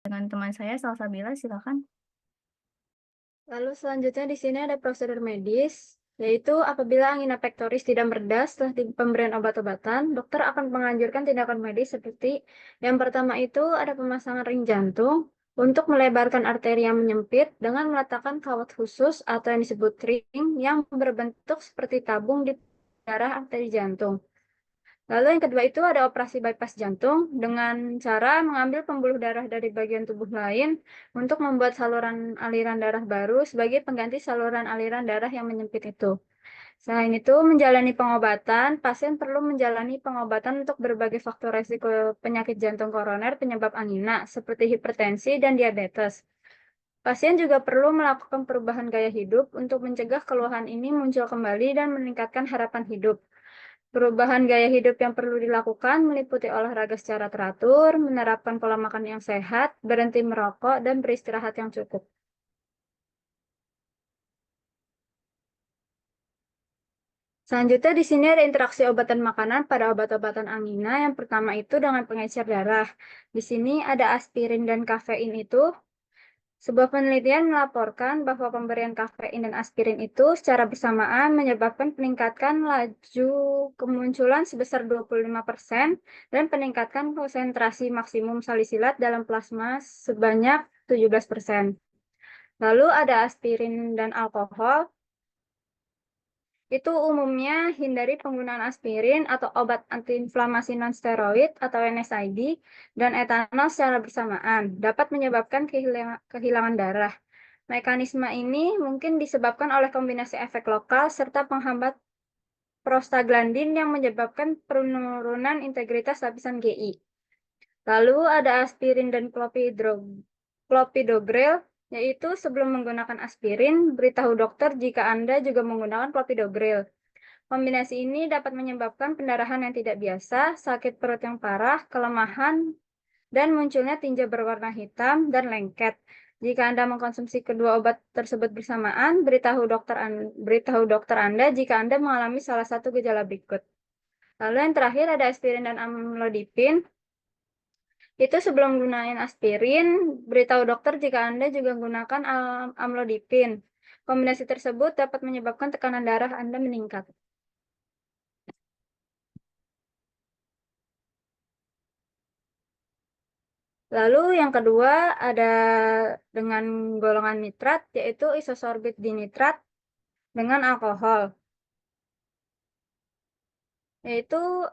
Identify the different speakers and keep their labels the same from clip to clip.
Speaker 1: Dengan teman saya, Salsabila, silakan.
Speaker 2: Lalu selanjutnya di sini ada prosedur medis, yaitu apabila angina pectoris tidak mereda setelah pemberian obat-obatan, dokter akan menganjurkan tindakan medis seperti yang pertama itu ada pemasangan ring jantung untuk melebarkan arteri yang menyempit dengan meletakkan kawat khusus atau yang disebut ring yang berbentuk seperti tabung di darah arteri jantung. Lalu yang kedua itu ada operasi bypass jantung dengan cara mengambil pembuluh darah dari bagian tubuh lain untuk membuat saluran aliran darah baru sebagai pengganti saluran aliran darah yang menyempit itu. Selain itu, menjalani pengobatan, pasien perlu menjalani pengobatan untuk berbagai faktor resiko penyakit jantung koroner penyebab angina seperti hipertensi dan diabetes. Pasien juga perlu melakukan perubahan gaya hidup untuk mencegah keluhan ini muncul kembali dan meningkatkan harapan hidup. Perubahan gaya hidup yang perlu dilakukan meliputi olahraga secara teratur, menerapkan pola makan yang sehat, berhenti merokok, dan beristirahat yang cukup. Selanjutnya di sini ada interaksi obat dan makanan pada obat-obatan angina. Yang pertama itu dengan pengecer darah. Di sini ada aspirin dan kafein itu. Sebuah penelitian melaporkan bahwa pemberian kafein dan aspirin itu secara bersamaan menyebabkan peningkatan laju kemunculan sebesar 25% dan peningkatan konsentrasi maksimum salisilat dalam plasma sebanyak 17%. Lalu ada aspirin dan alkohol. Itu umumnya hindari penggunaan aspirin atau obat antiinflamasi nonsteroid atau NSAID dan etanol secara bersamaan dapat menyebabkan kehilangan darah. Mekanisme ini mungkin disebabkan oleh kombinasi efek lokal serta penghambat prostaglandin yang menyebabkan penurunan integritas lapisan GI. Lalu ada aspirin dan clopidogrel, yaitu sebelum menggunakan aspirin, beritahu dokter jika Anda juga menggunakan clopidogrel. Kombinasi ini dapat menyebabkan pendarahan yang tidak biasa, sakit perut yang parah, kelemahan, dan munculnya tinja berwarna hitam dan lengket. Jika Anda mengkonsumsi kedua obat tersebut bersamaan, beritahu dokter Anda jika Anda mengalami salah satu gejala berikut. Lalu yang terakhir ada aspirin dan amlodipin. Itu sebelum gunain aspirin, beritahu dokter jika Anda juga menggunakan amlodipin. Kombinasi tersebut dapat menyebabkan tekanan darah Anda meningkat. Lalu yang kedua ada dengan golongan nitrat, yaitu isosorbit dinitrat dengan alkohol. Yaitu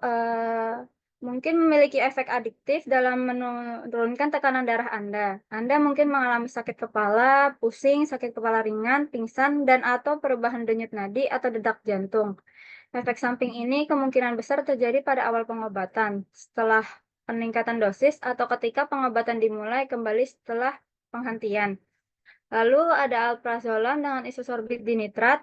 Speaker 2: mungkin memiliki efek adiktif dalam menurunkan tekanan darah Anda. Anda mungkin mengalami sakit kepala, pusing, sakit kepala ringan, pingsan, dan atau perubahan denyut nadi atau detak jantung. Efek samping ini kemungkinan besar terjadi pada awal pengobatan, setelah peningkatan dosis, atau ketika pengobatan dimulai kembali setelah penghentian. Lalu ada alprazolam dengan isosorbit dinitrat,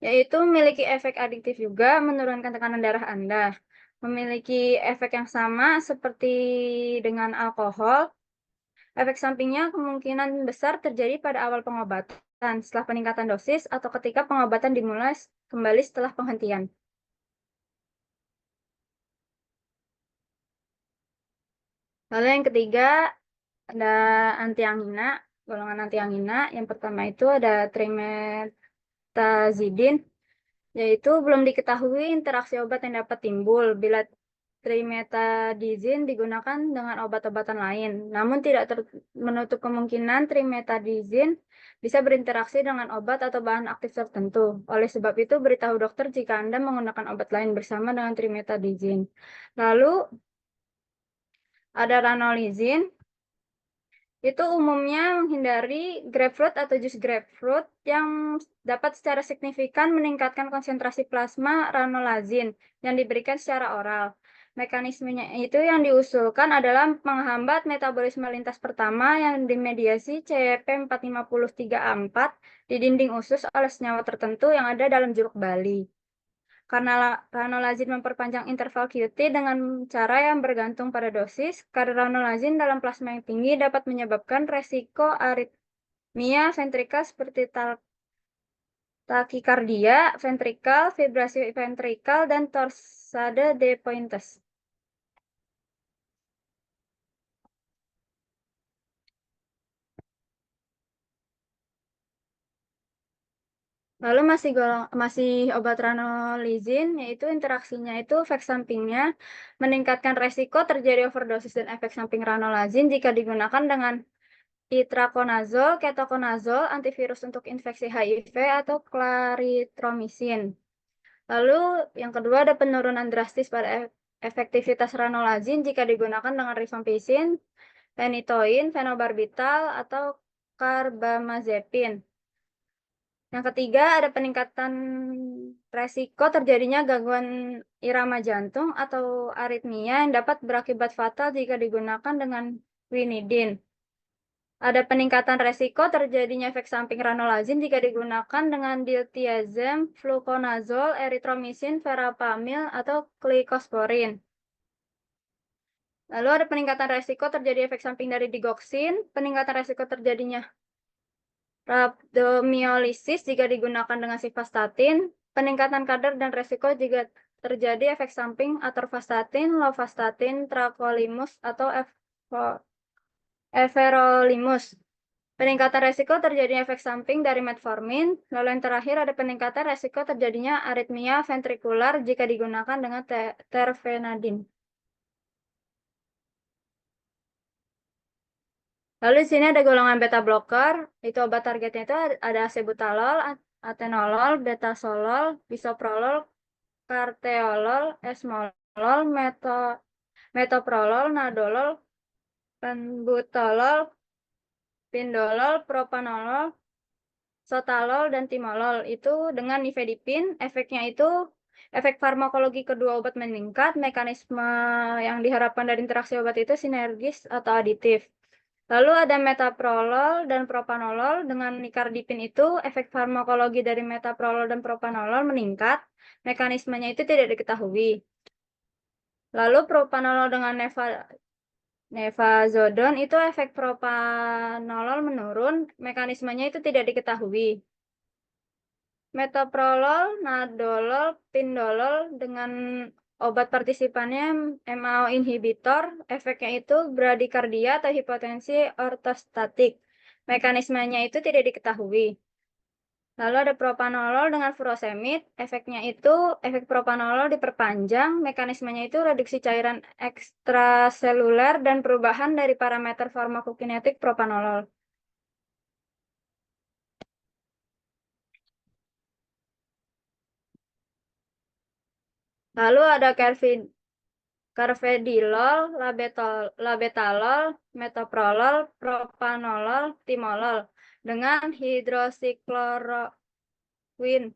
Speaker 2: yaitu memiliki efek adiktif juga menurunkan tekanan darah Anda. Memiliki efek yang sama seperti dengan alkohol. Efek sampingnya kemungkinan besar terjadi pada awal pengobatan, setelah peningkatan dosis, atau ketika pengobatan dimulai kembali setelah penghentian. Lalu yang ketiga ada antiangina, golongan antiangina. Yang pertama itu ada trimetazidin, yaitu belum diketahui interaksi obat yang dapat timbul bila trimetadizin digunakan dengan obat-obatan lain. Namun tidak menutup kemungkinan trimetadizin bisa berinteraksi dengan obat atau bahan aktif tertentu. Oleh sebab itu, beritahu dokter jika Anda menggunakan obat lain bersama dengan trimetadizin. Lalu ada ranolizin. Itu umumnya menghindari grapefruit atau jus grapefruit yang dapat secara signifikan meningkatkan konsentrasi plasma ranolazin yang diberikan secara oral. Mekanismenya itu yang diusulkan adalah menghambat metabolisme lintas pertama yang dimediasi CYP453A4 di dinding usus oleh senyawa tertentu yang ada dalam jeruk bali. Karena ranolazin memperpanjang interval QT dengan cara yang bergantung pada dosis, kadar ranolazin dalam plasma yang tinggi dapat menyebabkan resiko aritmia ventrikal seperti takikardia ventrikal, fibrasi ventrikal, dan torsade de Pointes. Lalu masih obat ranolizin, yaitu interaksinya itu efek sampingnya meningkatkan resiko terjadi overdosis dan efek samping ranolazin jika digunakan dengan itraconazole, ketoconazole, antivirus untuk infeksi HIV, atau clarithromycin. Lalu yang kedua ada penurunan drastis pada efektivitas ranolazin jika digunakan dengan rifampicin, phenytoin, fenobarbital, atau carbamazepin. Yang ketiga, ada peningkatan resiko terjadinya gangguan irama jantung atau aritmia yang dapat berakibat fatal jika digunakan dengan quinidin. Ada peningkatan resiko terjadinya efek samping ranolazin jika digunakan dengan diltiazem, fluconazole, erythromycin, verapamil, atau glycosporin. Lalu ada peningkatan resiko terjadi efek samping dari digoxin, peningkatan resiko terjadinya rhabdomyolysis jika digunakan dengan simvastatin, peningkatan kadar dan resiko jika terjadi efek samping atorvastatin, lovastatin, tacrolimus, atau everolimus. Peningkatan resiko terjadinya efek samping dari metformin. Lalu yang terakhir ada peningkatan resiko terjadinya aritmia ventrikular jika digunakan dengan terfenadin. Lalu di sini ada golongan beta blocker. Itu obat targetnya itu ada acebutolol, atenolol, betasolol, bisoprolol, carteolol, esmolol, metoprolol, nadolol, penbutolol, pindolol, propanolol, sotalol, dan timolol. Itu dengan nifedipin, efeknya itu efek farmakologi kedua obat meningkat, mekanisme yang diharapkan dari interaksi obat itu sinergis atau aditif. Lalu ada metoprolol dan propanolol. Dengan nicardipin itu efek farmakologi dari metoprolol dan propanolol meningkat, mekanismenya itu tidak diketahui. Lalu propanolol dengan nefazodon itu efek propanolol menurun, mekanismenya itu tidak diketahui. Metoprolol, nadolol, pindolol dengan obat partisipannya MAO inhibitor, efeknya itu bradikardia atau hipotensi ortostatik. Mekanismenya itu tidak diketahui. Lalu ada propanolol dengan furosemid, efeknya itu efek propanolol diperpanjang, mekanismenya itu reduksi cairan ekstraseluler dan perubahan dari parameter farmakokinetik propanolol. Lalu ada carvedilol, labetalol, metoprolol, propanolol, timolol dengan hidroksikloroquine.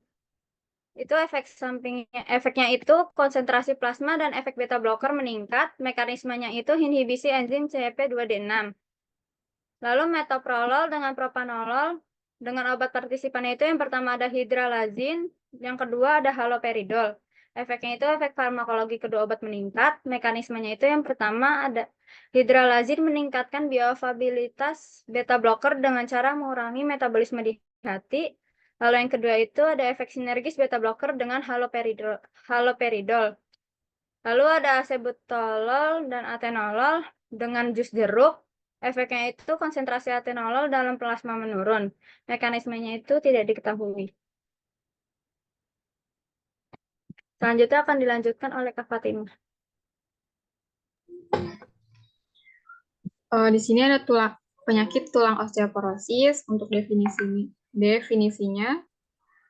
Speaker 2: Itu efeknya itu konsentrasi plasma dan efek beta blocker meningkat. Mekanismenya itu inhibisi enzim CYP2D6. Lalu metoprolol dengan propanolol dengan obat partisipannya itu yang pertama ada hidralazin, yang kedua ada haloperidol. Efeknya itu efek farmakologi kedua obat meningkat. Mekanismenya itu yang pertama ada hidralazin meningkatkan bioavailabilitas beta blocker dengan cara mengurangi metabolisme di hati. Lalu yang kedua itu ada efek sinergis beta blocker dengan haloperidol. Lalu ada acebutolol dan atenolol dengan jus jeruk. Efeknya itu konsentrasi atenolol dalam plasma menurun. Mekanismenya itu tidak diketahui. Selanjutnya akan dilanjutkan oleh Kak Fatimah.
Speaker 3: Di sini ada penyakit tulang osteoporosis. Untuk definisinya,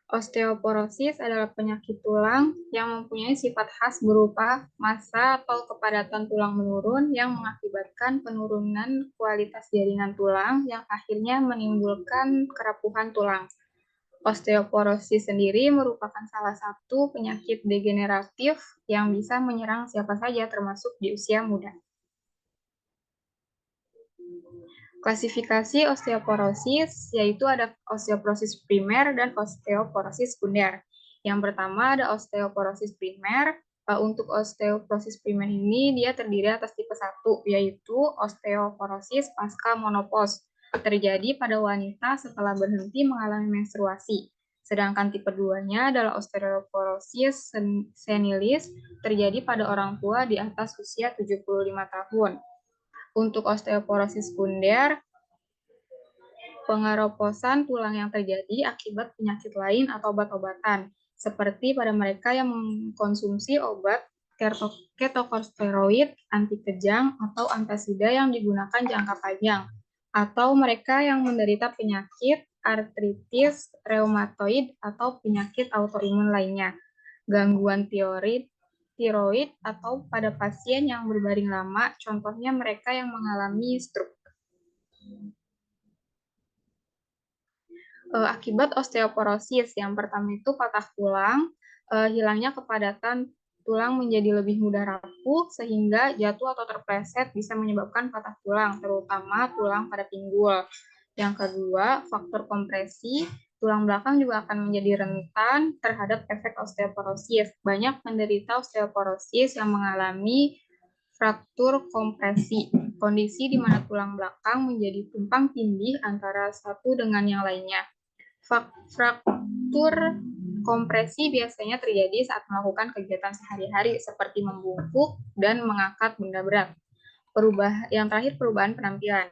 Speaker 3: osteoporosis adalah penyakit tulang yang mempunyai sifat khas berupa massa atau kepadatan tulang menurun yang mengakibatkan penurunan kualitas jaringan tulang yang akhirnya menimbulkan kerapuhan tulang. Osteoporosis sendiri merupakan salah satu penyakit degeneratif yang bisa menyerang siapa saja termasuk di usia muda. Klasifikasi osteoporosis yaitu ada osteoporosis primer dan osteoporosis sekunder. Yang pertama ada osteoporosis primer. Untuk osteoporosis primer ini dia terdiri atas tipe 1 yaitu osteoporosis pasca menopause. Terjadi pada wanita setelah berhenti mengalami menstruasi. Sedangkan tipe 2-nya adalah osteoporosis senilis terjadi pada orang tua di atas usia 75 tahun. Untuk osteoporosis sekunder, pengeroposan tulang yang terjadi akibat penyakit lain atau obat-obatan, seperti pada mereka yang mengkonsumsi obat ketokortikosteroid, anti kejang, atau antasida yang digunakan jangka panjang, atau mereka yang menderita penyakit artritis reumatoid atau penyakit autoimun lainnya, gangguan tiroid, atau pada pasien yang berbaring lama, contohnya mereka yang mengalami stroke. Akibat osteoporosis, yang pertama itu patah tulang, hilangnya kepadatan tulang menjadi lebih mudah rapuh, sehingga jatuh atau terpleset bisa menyebabkan patah tulang, terutama tulang pada pinggul. Yang kedua, faktor kompresi, tulang belakang juga akan menjadi rentan terhadap efek osteoporosis. Banyak penderita osteoporosis yang mengalami fraktur kompresi, kondisi di mana tulang belakang menjadi tumpang tindih antara satu dengan yang lainnya. Fraktur kompresi biasanya terjadi saat melakukan kegiatan sehari-hari seperti membungkuk dan mengangkat benda berat. Yang terakhir, perubahan penampilan.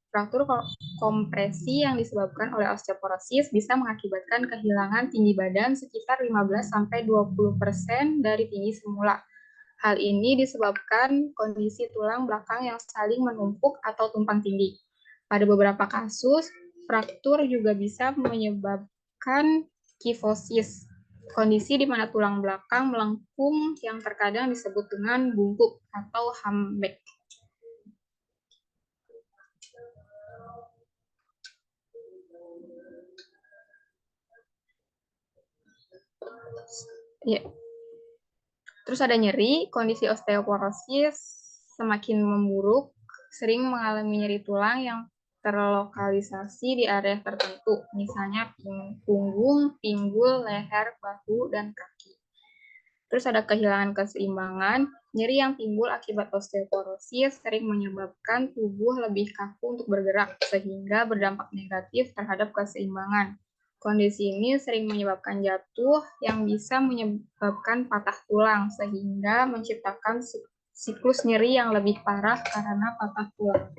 Speaker 3: Fraktur kompresi yang disebabkan oleh osteoporosis bisa mengakibatkan kehilangan tinggi badan sekitar 15-20% dari tinggi semula. Hal ini disebabkan kondisi tulang belakang yang saling menumpuk atau tumpang tindih. Pada beberapa kasus, fraktur juga bisa menyebabkan kifosis, kondisi di mana tulang belakang melengkung yang terkadang disebut dengan bungkuk atau humpback. Ya. Terus ada nyeri, kondisi osteoporosis semakin memburuk, sering mengalami nyeri tulang yang terlokalisasi di area tertentu, misalnya punggung, pinggul, leher, bahu, dan kaki. Terus ada kehilangan keseimbangan, nyeri yang timbul akibat osteoporosis sering menyebabkan tubuh lebih kaku untuk bergerak, sehingga berdampak negatif terhadap keseimbangan. Kondisi ini sering menyebabkan jatuh yang bisa menyebabkan patah tulang, sehingga menciptakan siklus nyeri yang lebih parah karena patah tulang.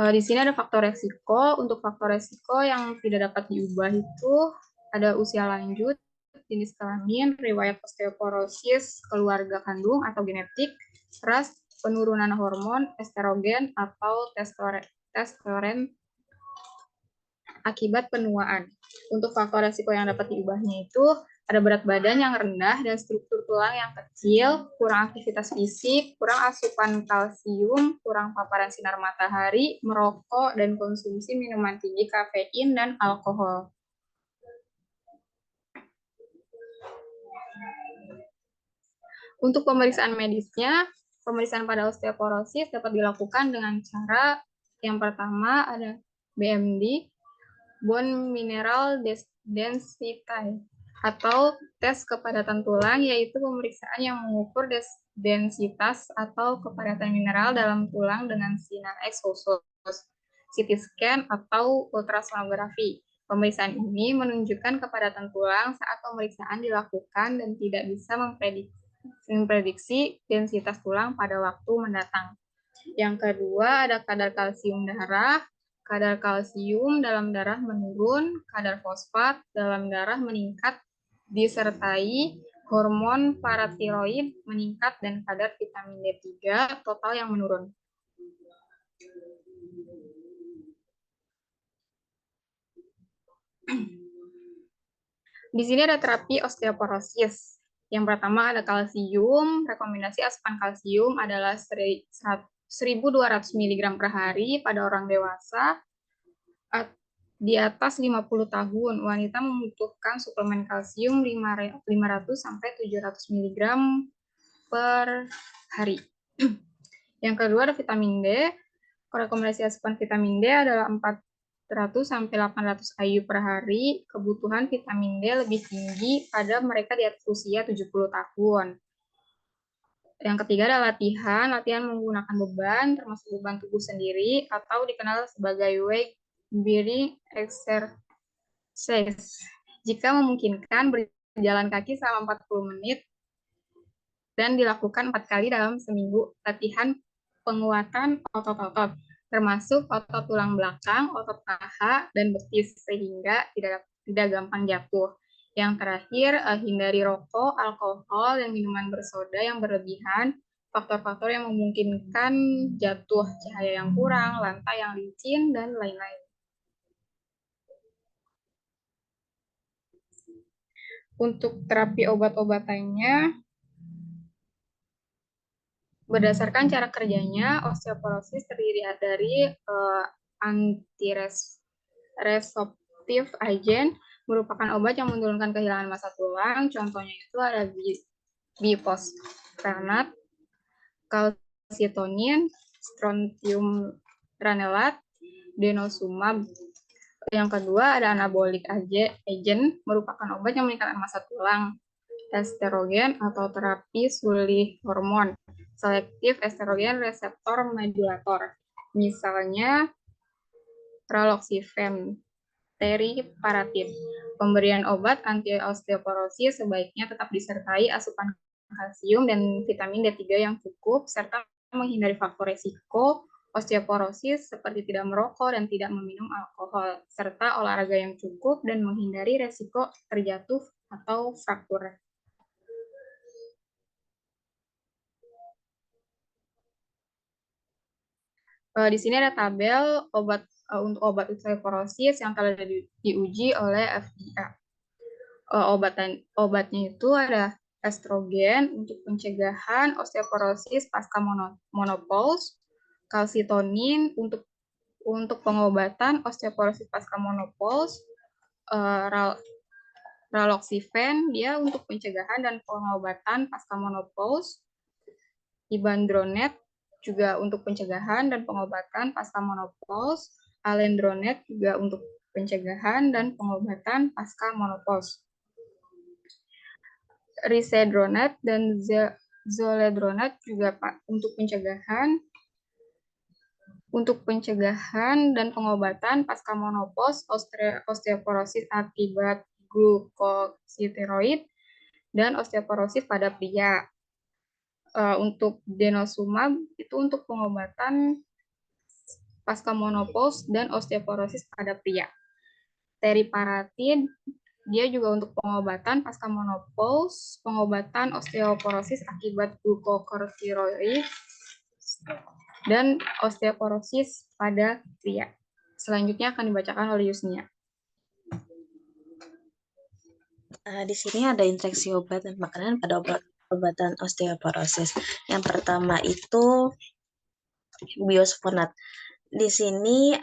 Speaker 3: Di sini ada faktor resiko. Untuk faktor resiko yang tidak dapat diubah itu ada usia lanjut, jenis kelamin, riwayat osteoporosis, keluarga kandung atau genetik, ras, penurunan hormon, estrogen atau testosteron akibat penuaan. Untuk faktor resiko yang dapat diubahnya itu ada berat badan yang rendah dan struktur tulang yang kecil, kurang aktivitas fisik, kurang asupan kalsium, kurang paparan sinar matahari, merokok, dan konsumsi minuman tinggi kafein dan alkohol. Untuk pemeriksaan medisnya, pemeriksaan pada osteoporosis dapat dilakukan dengan cara yang pertama ada BMD, bone mineral density, atau tes kepadatan tulang, yaitu pemeriksaan yang mengukur densitas atau kepadatan mineral dalam tulang dengan sinar X khusus, CT scan, atau ultrasonografi. Pemeriksaan ini menunjukkan kepadatan tulang saat pemeriksaan dilakukan dan tidak bisa memprediksi densitas tulang pada waktu mendatang. Yang kedua ada kadar kalsium darah. Kadar kalsium dalam darah menurun, kadar fosfat dalam darah meningkat, disertai hormon paratiroid meningkat dan kadar vitamin D3 total yang menurun. Di sini ada terapi osteoporosis. Yang pertama ada kalsium, rekomendasi asupan kalsium adalah 1.200 mg per hari pada orang dewasa di atas 50 tahun. Wanita membutuhkan suplemen kalsium 500-700 mg per hari. Yang kedua ada vitamin D. Rekomendasi asupan vitamin D adalah 400-800 IU per hari. Kebutuhan vitamin D lebih tinggi pada mereka di atas usia 70 tahun. Yang ketiga adalah latihan menggunakan beban, termasuk beban tubuh sendiri, atau dikenal sebagai weight bearing exercise. Jika memungkinkan, berjalan kaki selama 40 menit dan dilakukan 4 kali dalam seminggu. Latihan penguatan otot-otot, termasuk otot tulang belakang, otot paha, dan betis, sehingga tidak gampang jatuh. Yang terakhir, hindari rokok, alkohol, dan minuman bersoda yang berlebihan, faktor-faktor yang memungkinkan jatuh, cahaya yang kurang, lantai yang licin, dan lain-lain. Untuk terapi obat-obatannya, berdasarkan cara kerjanya, osteoporosis terdiri dari antiresorptif agent, merupakan obat yang menurunkan kehilangan massa tulang. Contohnya itu ada bifosfonat, calcitonin, strontium granulat, denosumab. Yang kedua ada anabolic agent, merupakan obat yang meningkatkan massa tulang. Estrogen atau terapi sulih hormon, selektif estrogen reseptor modulator. Misalnya raloxifene, teriparatide. Pemberian obat anti osteoporosis sebaiknya tetap disertai asupan kalsium dan vitamin D3 yang cukup, serta menghindari faktor resiko osteoporosis seperti tidak merokok dan tidak meminum alkohol, serta olahraga yang cukup dan menghindari resiko terjatuh atau fraktur. Di sini ada tabel obat untuk obat osteoporosis yang telah diuji oleh FDA. Obatnya itu ada estrogen untuk pencegahan osteoporosis pasca menopause, calcitonin untuk pengobatan osteoporosis pasca menopause, raloxifene dia untuk pencegahan dan pengobatan pasca menopause, ibandronet juga untuk pencegahan dan pengobatan pasca menopause, alendronet juga untuk pencegahan dan pengobatan pasca menopause. Risedronat dan zoledronat juga untuk pencegahan dan pengobatan pasca menopause, osteoporosis akibat glukositiroid, dan osteoporosis pada pria. Untuk denosumab itu untuk pengobatan pasca menopause dan osteoporosis pada pria. Teriparatide dia juga untuk pengobatan pasca menopause, pengobatan osteoporosis akibat glukokortikosteroid, dan osteoporosis pada pria. Selanjutnya akan dibacakan oleh Yusnia.
Speaker 4: Di sini ada instruksi obat dan makanan pada obatan osteoporosis. Yang pertama itu biosfonat. Di sini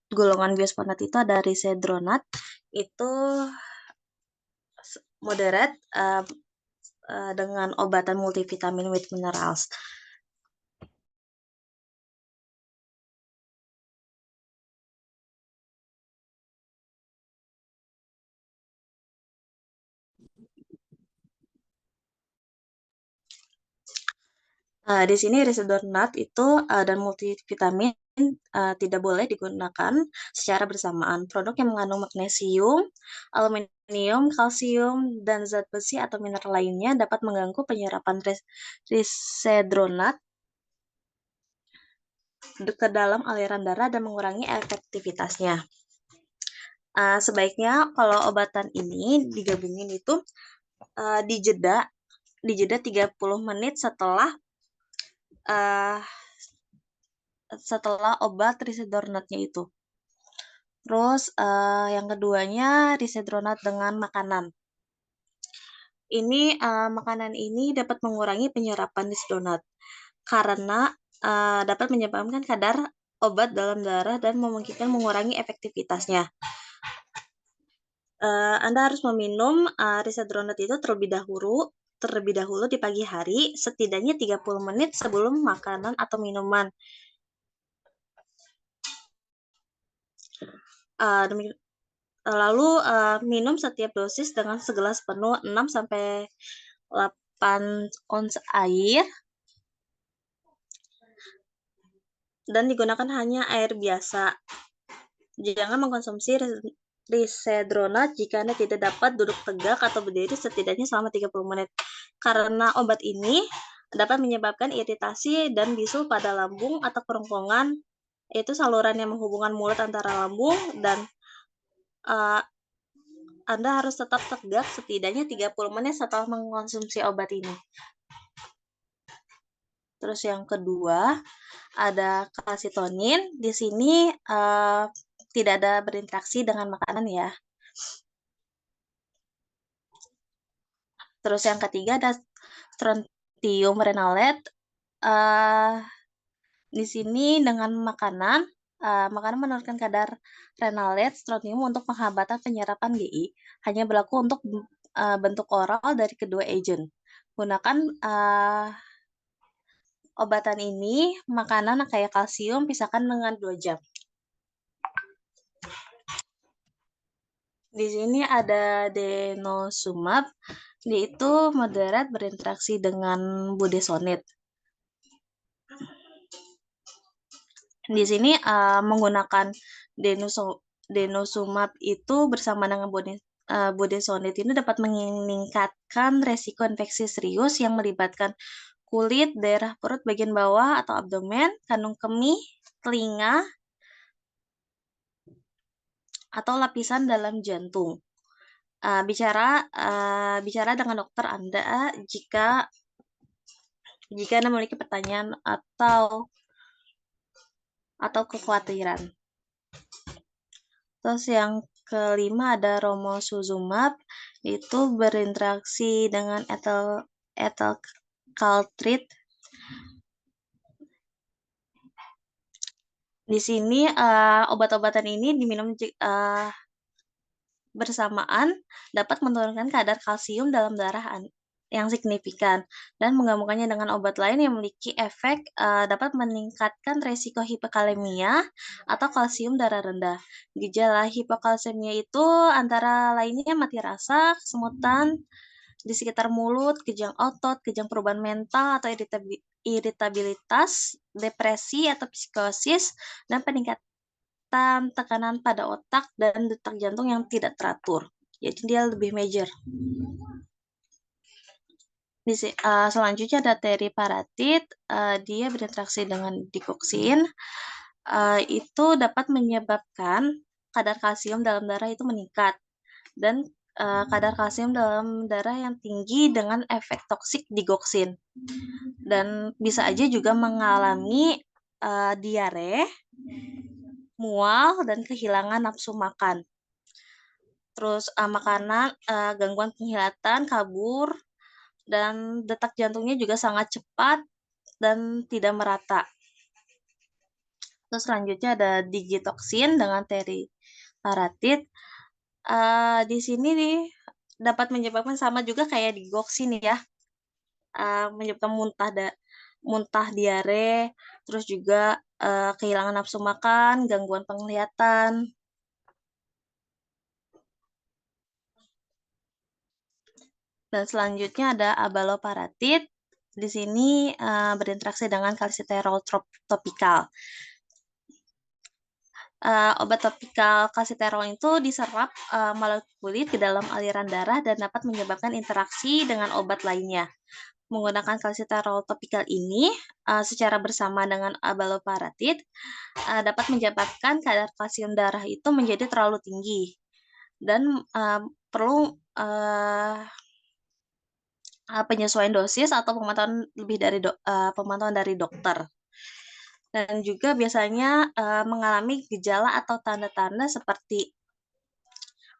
Speaker 4: golongan biosfonat itu ada risedronat, itu moderate dengan obatan multivitamin with minerals. Di sini risedronat itu dan multivitamin tidak boleh digunakan secara bersamaan. Produk yang mengandung magnesium, aluminium, kalsium, dan zat besi atau mineral lainnya dapat mengganggu penyerapan risedronat ke dalam aliran darah dan mengurangi efektivitasnya. Sebaiknya kalau obatan ini digabungin itu dijeda 30 menit setelah obat risedronatnya itu. Terus yang keduanya risedronat dengan makanan. Makanan ini dapat mengurangi penyerapan risedronat karena dapat menyebabkan kadar obat dalam darah dan memungkinkan mengurangi efektivitasnya. Anda harus meminum risedronat itu terlebih dahulu di pagi hari, setidaknya 30 menit sebelum makanan atau minuman. Lalu minum setiap dosis dengan segelas penuh 6-8 ons air, dan digunakan hanya air biasa. Jangan mengkonsumsi risedronat jika Anda tidak dapat duduk tegak atau berdiri setidaknya selama 30 menit. Karena obat ini dapat menyebabkan iritasi dan bisul pada lambung atau kerongkongan, yaitu saluran yang menghubungkan mulut antara lambung, dan Anda harus tetap tegak setidaknya 30 menit setelah mengkonsumsi obat ini. Terus yang kedua, ada kalsitonin. Di sini tidak ada berinteraksi dengan makanan ya. Terus yang ketiga ada strontium renalate. Di sini dengan makanan menurunkan kadar renalate strontium untuk penghambatan penyerapan GI. Hanya berlaku untuk bentuk oral dari kedua agent. Gunakan obatan ini, makanan kayak kalsium pisahkan dengan 2 jam. Di sini ada denosumab, dia itu moderat berinteraksi dengan budesonide. Di sini menggunakan denosumab itu bersama dengan budesonide ini dapat meningkatkan resiko infeksi serius yang melibatkan kulit, daerah perut bagian bawah atau abdomen, kandung kemih, telinga, atau lapisan dalam jantung. Bicara dengan dokter Anda jika Anda memiliki pertanyaan atau kekhawatiran. Terus yang kelima ada romosozumab, itu berinteraksi dengan ethyl caltrate. Di sini obat-obatan ini diminum bersamaan dapat menurunkan kadar kalsium dalam darah yang signifikan, dan menggabungkannya dengan obat lain yang memiliki efek dapat meningkatkan resiko hipokalemia atau kalsium darah rendah. Gejala hipokalsemia itu antara lainnya mati rasa, kesemutan di sekitar mulut, kejang otot, kejang perubahan mental atau iritabilitas, depresi atau psikosis, dan peningkatan tekanan pada otak dan detak jantung yang tidak teratur. Jadi dia lebih major. Selanjutnya ada teriparatid, dia berinteraksi dengan digoxin. Itu dapat menyebabkan kadar kalsium dalam darah itu meningkat, dan kadar kalsium dalam darah yang tinggi dengan efek toksik digoxin, dan bisa aja juga mengalami diare, mual, dan kehilangan nafsu makan. Terus gangguan penglihatan, kabur, dan detak jantungnya juga sangat cepat dan tidak merata. Terus selanjutnya ada digitoxin dengan teriparatid. Di sini dapat menyebabkan sama juga kayak digoxin ya, menyebabkan muntah, diare, terus juga kehilangan nafsu makan, gangguan penglihatan. Dan selanjutnya ada abaloparatid. Di sini berinteraksi dengan kalsiterol topikal. Obat topikal kalsiterol itu diserap melalui kulit ke dalam aliran darah dan dapat menyebabkan interaksi dengan obat lainnya. Menggunakan kalsiterol topikal ini secara bersama dengan abaloparatid dapat menyebabkan kadar kalsium darah itu menjadi terlalu tinggi, dan perlu penyesuaian dosis atau pemantauan dari dokter. Dan juga biasanya mengalami gejala atau tanda-tanda seperti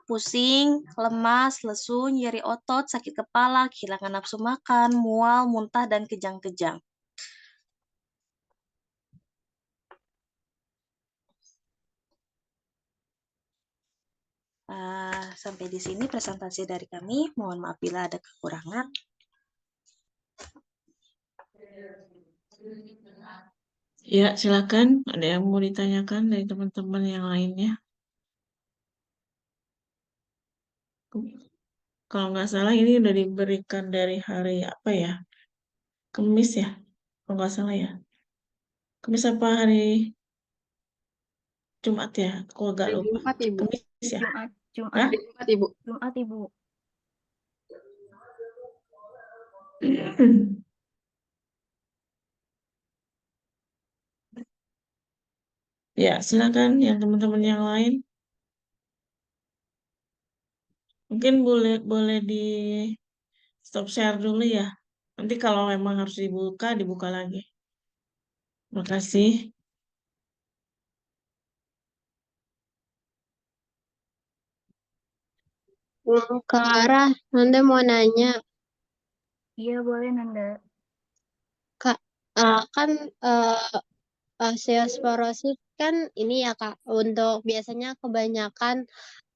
Speaker 4: pusing, lemas, lesu, nyeri otot, sakit kepala, kehilangan nafsu makan, mual, muntah, dan kejang-kejang. Sampai di sini presentasi dari kami. Mohon maaf bila ada kekurangan.
Speaker 5: Ya, silakan. Ada yang mau ditanyakan dari teman-teman yang lainnya? Kalau nggak salah ini udah diberikan dari hari apa ya? Kamis ya? Kalau nggak salah ya. Kamis apa hari Jumat ya? Aku agak lupa.
Speaker 3: Jumat, Ibu.
Speaker 5: Kamis ya?
Speaker 1: Jumat. Jumat.
Speaker 5: Hah?
Speaker 3: Jumat, Ibu.
Speaker 1: Jumat, Ibu.
Speaker 5: Ya, silakan yang teman-teman yang lain. Mungkin boleh boleh di stop share dulu ya. Nanti kalau memang harus dibuka lagi. Makasih.
Speaker 6: Kak Ara, Nanda mau nanya,
Speaker 1: Iya, boleh, Nanda.
Speaker 6: Kak, kan osteosporosis kan ini ya Kak, untuk biasanya kebanyakan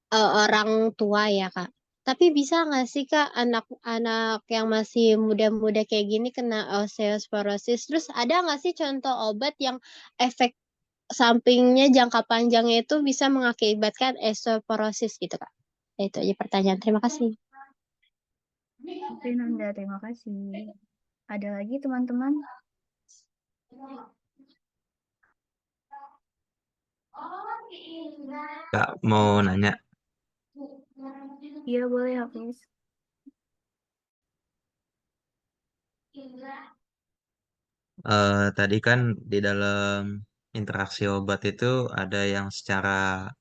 Speaker 6: orang tua ya Kak. Tapi bisa nggak sih Kak anak-anak yang masih muda-muda kayak gini kena osteosporosis? Terus ada nggak sih contoh obat yang efek sampingnya jangka panjangnya itu bisa mengakibatkan osteoporosis gitu Kak? Itu aja pertanyaan. Terima kasih.
Speaker 1: Oke, Nanda, terima kasih. Ada lagi, teman-teman?
Speaker 7: Kak, mau nanya,
Speaker 1: Iya, boleh, Hafiz.
Speaker 7: tadi kan di dalam interaksi obat itu ada yang secara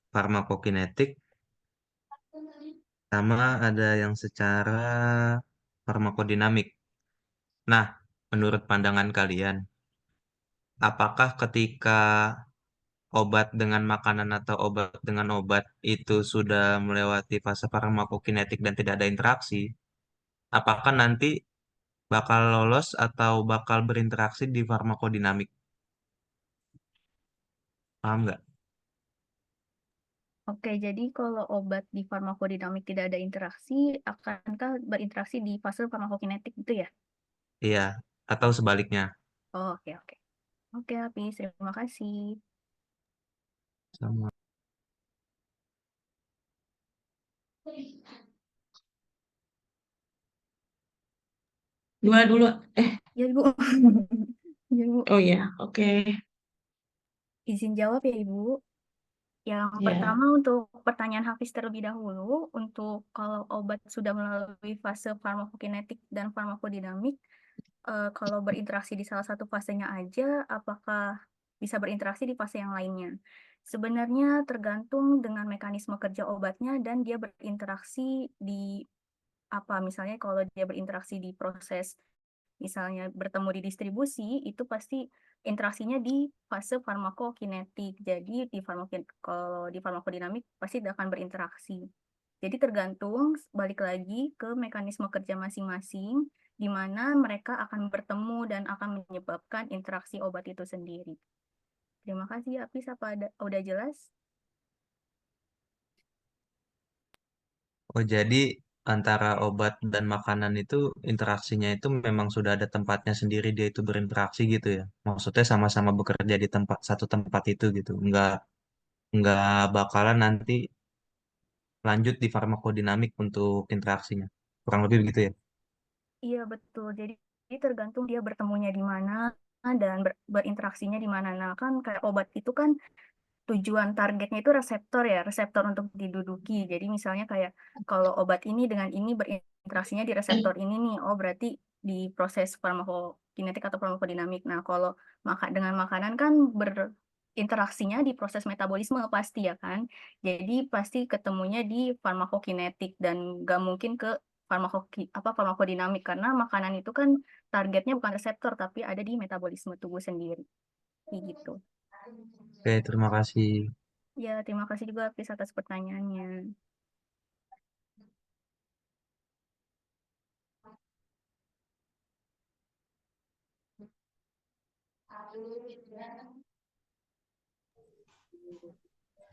Speaker 7: farmakokinetik, sama ada yang secara farmakodinamik. Nah, menurut pandangan kalian, apakah ketika obat dengan makanan atau obat dengan obat itu sudah melewati fase farmakokinetik dan tidak ada interaksi, apakah nanti bakal lolos atau bakal berinteraksi di farmakodinamik? Paham nggak?
Speaker 1: Oke, jadi kalau obat di farmakodinamik tidak ada interaksi, akankah berinteraksi di fase farmakokinetik gitu ya?
Speaker 7: Iya, atau sebaliknya.
Speaker 1: Oh, oke, oke. Oke, Hafiz, terima kasih.
Speaker 7: Sama.
Speaker 5: Dua dulu.
Speaker 1: Ya, Ibu. Ya, Ibu.
Speaker 5: Oh ya, oke.
Speaker 1: Izin jawab ya, Ibu. Yang
Speaker 5: Ya.
Speaker 1: pertama untuk pertanyaan Hafiz terlebih dahulu, untuk kalau obat sudah melalui fase farmakokinetik dan farmakodinamik, kalau berinteraksi di salah satu fasenya aja, apakah bisa berinteraksi di fase yang lainnya? Sebenarnya tergantung dengan mekanisme kerja obatnya dan dia berinteraksi di apa. Misalnya kalau dia berinteraksi di proses, misalnya bertemu di distribusi, itu pasti interaksinya di fase farmakokinetik. Jadi kalau di farmakodinamik pasti tidak akan berinteraksi. Jadi tergantung balik lagi ke mekanisme kerja masing-masing, di mana mereka akan bertemu dan akan menyebabkan interaksi obat itu sendiri. Terima kasih, Apis. Udah jelas?
Speaker 7: Oh, jadi antara obat dan makanan itu interaksinya itu memang sudah ada tempatnya sendiri, dia itu berinteraksi gitu ya. Maksudnya sama-sama bekerja di satu tempat itu gitu. Nggak bakalan nanti lanjut di farmakodinamik untuk interaksinya. Kurang lebih begitu ya.
Speaker 1: Iya, betul. Jadi tergantung dia bertemunya di mana dan berinteraksinya di mana. Nah, kan kayak obat itu kan tujuan targetnya itu reseptor ya, reseptor untuk diduduki. Jadi misalnya kayak kalau obat ini dengan ini berinteraksinya di reseptor ini nih, oh berarti di proses farmakokinetik atau farmakodinamik. Nah, kalau dengan makanan kan berinteraksinya di proses metabolisme pasti ya kan. Jadi pasti ketemunya di farmakokinetik dan nggak mungkin ke farmakodinamik karena makanan itu kan targetnya bukan reseptor tapi ada di metabolisme tubuh sendiri. Kayak gitu.
Speaker 7: Oke, terima kasih.
Speaker 1: Ya, terima kasih juga Apis atas pertanyaannya.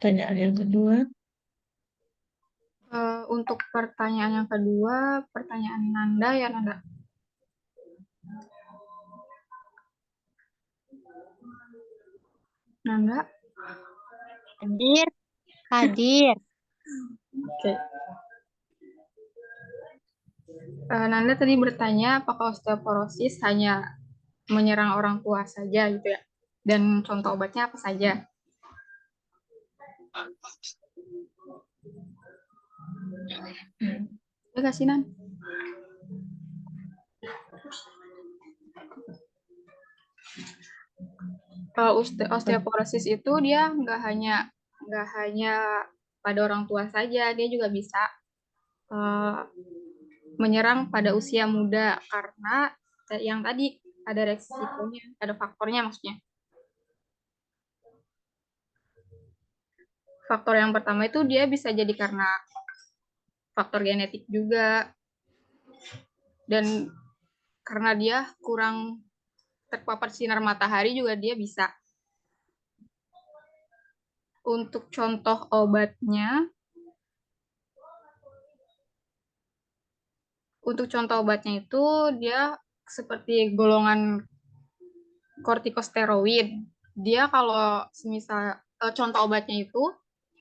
Speaker 5: Pertanyaan yang kedua.
Speaker 3: Untuk pertanyaan yang kedua, pertanyaan Nanda ya Nanda. Nanda?
Speaker 6: Hadir, hadir.
Speaker 3: Oke. Nanda tadi bertanya apakah osteoporosis hanya menyerang orang tua saja gitu ya? Dan contoh obatnya apa saja? Udah nggak sih, Nan? Kalau osteoporosis itu dia nggak hanya pada orang tua saja, dia juga bisa menyerang pada usia muda karena yang tadi ada resikonya, ada faktornya maksudnya. Faktor yang pertama itu dia bisa jadi karena faktor genetik juga, dan karena dia kurang terpapar sinar matahari juga dia bisa. Untuk contoh obatnya itu dia seperti golongan kortikosteroid. Dia kalau semisal contoh obatnya itu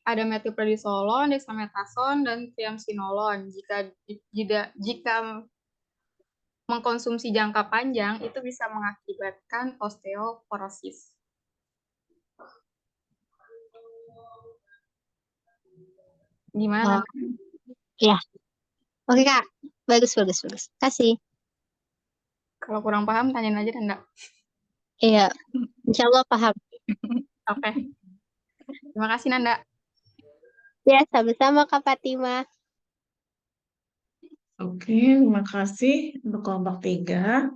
Speaker 3: ada methylprednisolone, dexamethasone, dan triamcinolone. Jika mengkonsumsi jangka panjang itu bisa mengakibatkan osteoporosis. Gimana?
Speaker 6: Oh, ya. Oke, Kak. Bagus. Kasih.
Speaker 3: Kalau kurang paham tanyain aja Nanda.
Speaker 6: Iya, insya Allah paham.
Speaker 3: Oke. Terima kasih Nanda.
Speaker 6: Ya, sama-sama Kak Fatima.
Speaker 5: Oke, terima kasih untuk kelompok 3.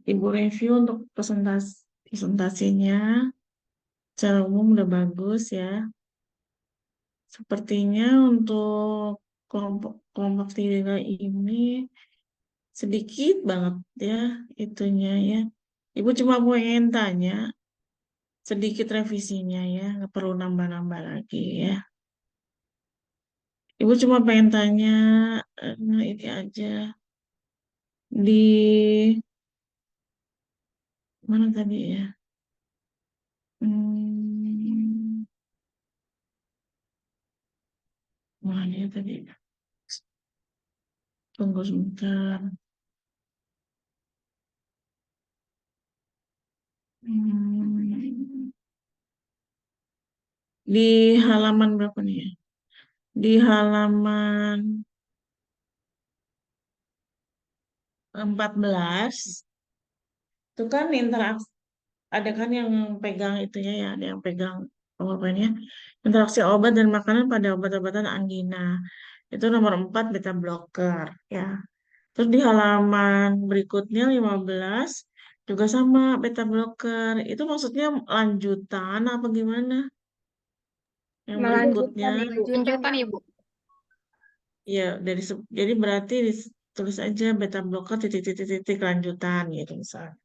Speaker 5: Ibu review untuk presentasinya. Secara umum udah bagus ya. Sepertinya untuk kelompok 3 ini sedikit banget ya itunya ya. Ibu cuma pengen tanya sedikit revisinya ya, nggak perlu nambah-nambah lagi ya. Ibu cuma pengen tanya ini aja di mana tadi ya? Mana dia tadi? Tunggu sebentar. Di halaman berapa nih ya? Di halaman 14 itu kan interaksi, ada kan yang pegang itunya ya, ada yang pegang PowerPoint-nya. Interaksi obat dan makanan pada obat-obatan angina. Itu nomor 4 beta blocker ya. Terus di halaman berikutnya 15 juga sama beta blocker. Itu maksudnya lanjutan apa gimana? Yang berikutnya
Speaker 3: Lanjutan Ibu.
Speaker 5: ya jadi berarti tulis aja beta blocker titik lanjutan gitu misalnya.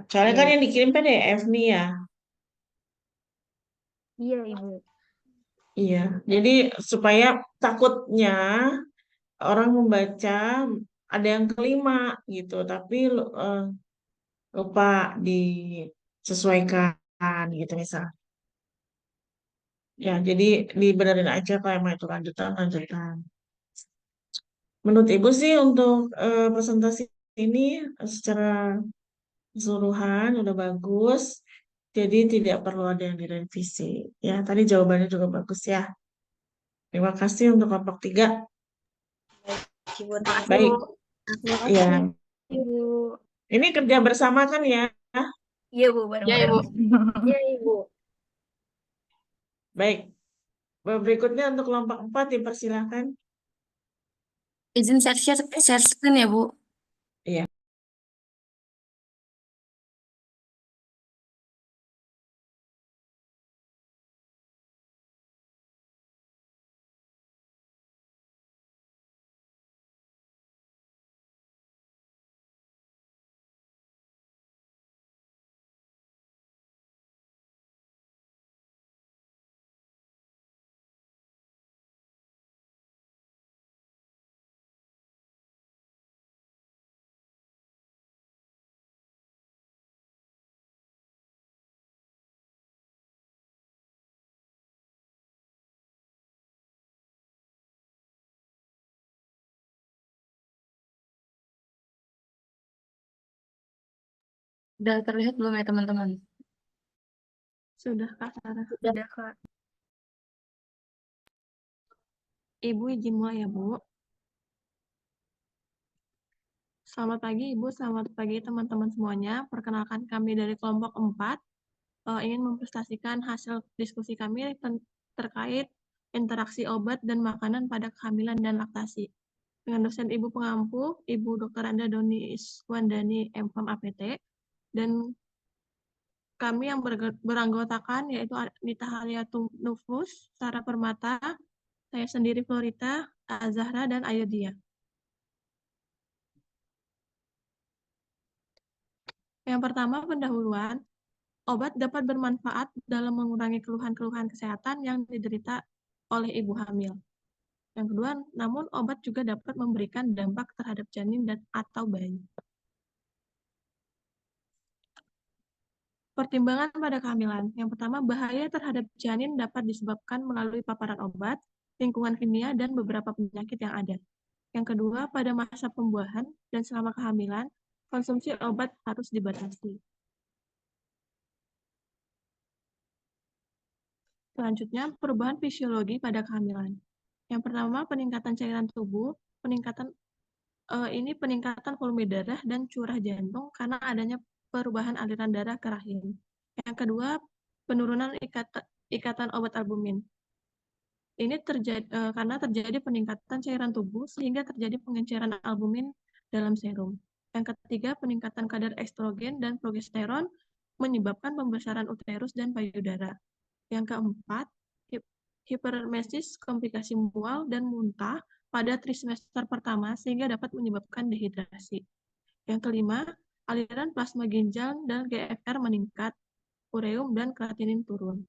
Speaker 5: Soalnya kan yang dikirim PDF nih ya.
Speaker 1: Iya, Ibu.
Speaker 5: Iya, jadi supaya takutnya orang membaca ada yang kelima gitu, tapi lupa disesuaikan gitu misal. Ya, jadi dibenerin aja kalau emang itu lanjutan. Menurut Ibu sih untuk presentasi ini secara keseluruhan udah bagus, jadi tidak perlu ada yang direvisi. Ya, tadi jawabannya juga bagus ya. Terima kasih untuk kelompok 3.
Speaker 4: Ibu,
Speaker 5: Baik,
Speaker 6: Terima
Speaker 5: ya.
Speaker 6: kasih.
Speaker 1: Ibu.
Speaker 5: Ini kerja bersama kan ya?
Speaker 1: Iya, Bu,
Speaker 3: Ya
Speaker 1: bareng-bareng.
Speaker 3: Ibu.
Speaker 2: Iya, Ibu.
Speaker 5: Baik. Berikutnya untuk kelompok 4 dipersilakan.
Speaker 8: Izin share screen ya, Bu.
Speaker 5: Iya.
Speaker 8: Udah terlihat belum ya, teman-teman?
Speaker 3: Sudah Kak Sarah.
Speaker 1: Sudah, Kak.
Speaker 9: Ibu izin mulai ya, Bu. Selamat pagi, Ibu. Selamat pagi, teman-teman semuanya. Perkenalkan kami dari kelompok 4 ingin mempresentasikan hasil diskusi kami terkait interaksi obat dan makanan pada kehamilan dan laktasi. Dengan dosen Ibu pengampu, Ibu Dr. Anda Doni Iswandani, MPharm APT, dan kami yang beranggotakan yaitu Anita Haliatunufus, Sarah Permata, saya sendiri Florita, Azahra, dan Ayudia. Yang pertama, pendahuluan. Obat dapat bermanfaat dalam mengurangi keluhan-keluhan kesehatan yang diderita oleh ibu hamil. Yang kedua, namun obat juga dapat memberikan dampak terhadap janin dan atau bayi. Pertimbangan pada kehamilan. Yang pertama, bahaya terhadap janin dapat disebabkan melalui paparan obat, lingkungan kimia, dan beberapa penyakit yang ada. Yang kedua, pada masa pembuahan dan selama kehamilan, konsumsi obat harus dibatasi. Selanjutnya, perubahan fisiologi pada kehamilan. Yang pertama, peningkatan cairan tubuh, peningkatan volume darah dan curah jantung karena adanya perubahan aliran darah ke rahim. Yang kedua, penurunan ikatan obat albumin. Ini terjadi karena terjadi peningkatan cairan tubuh sehingga terjadi pengenceran albumin dalam serum. Yang ketiga, peningkatan kadar estrogen dan progesteron menyebabkan pembesaran uterus dan payudara. Yang keempat, hiperemesis, komplikasi mual dan muntah pada trimester pertama sehingga dapat menyebabkan dehidrasi. Yang kelima, aliran plasma ginjal dan GFR meningkat, ureum dan kreatinin turun.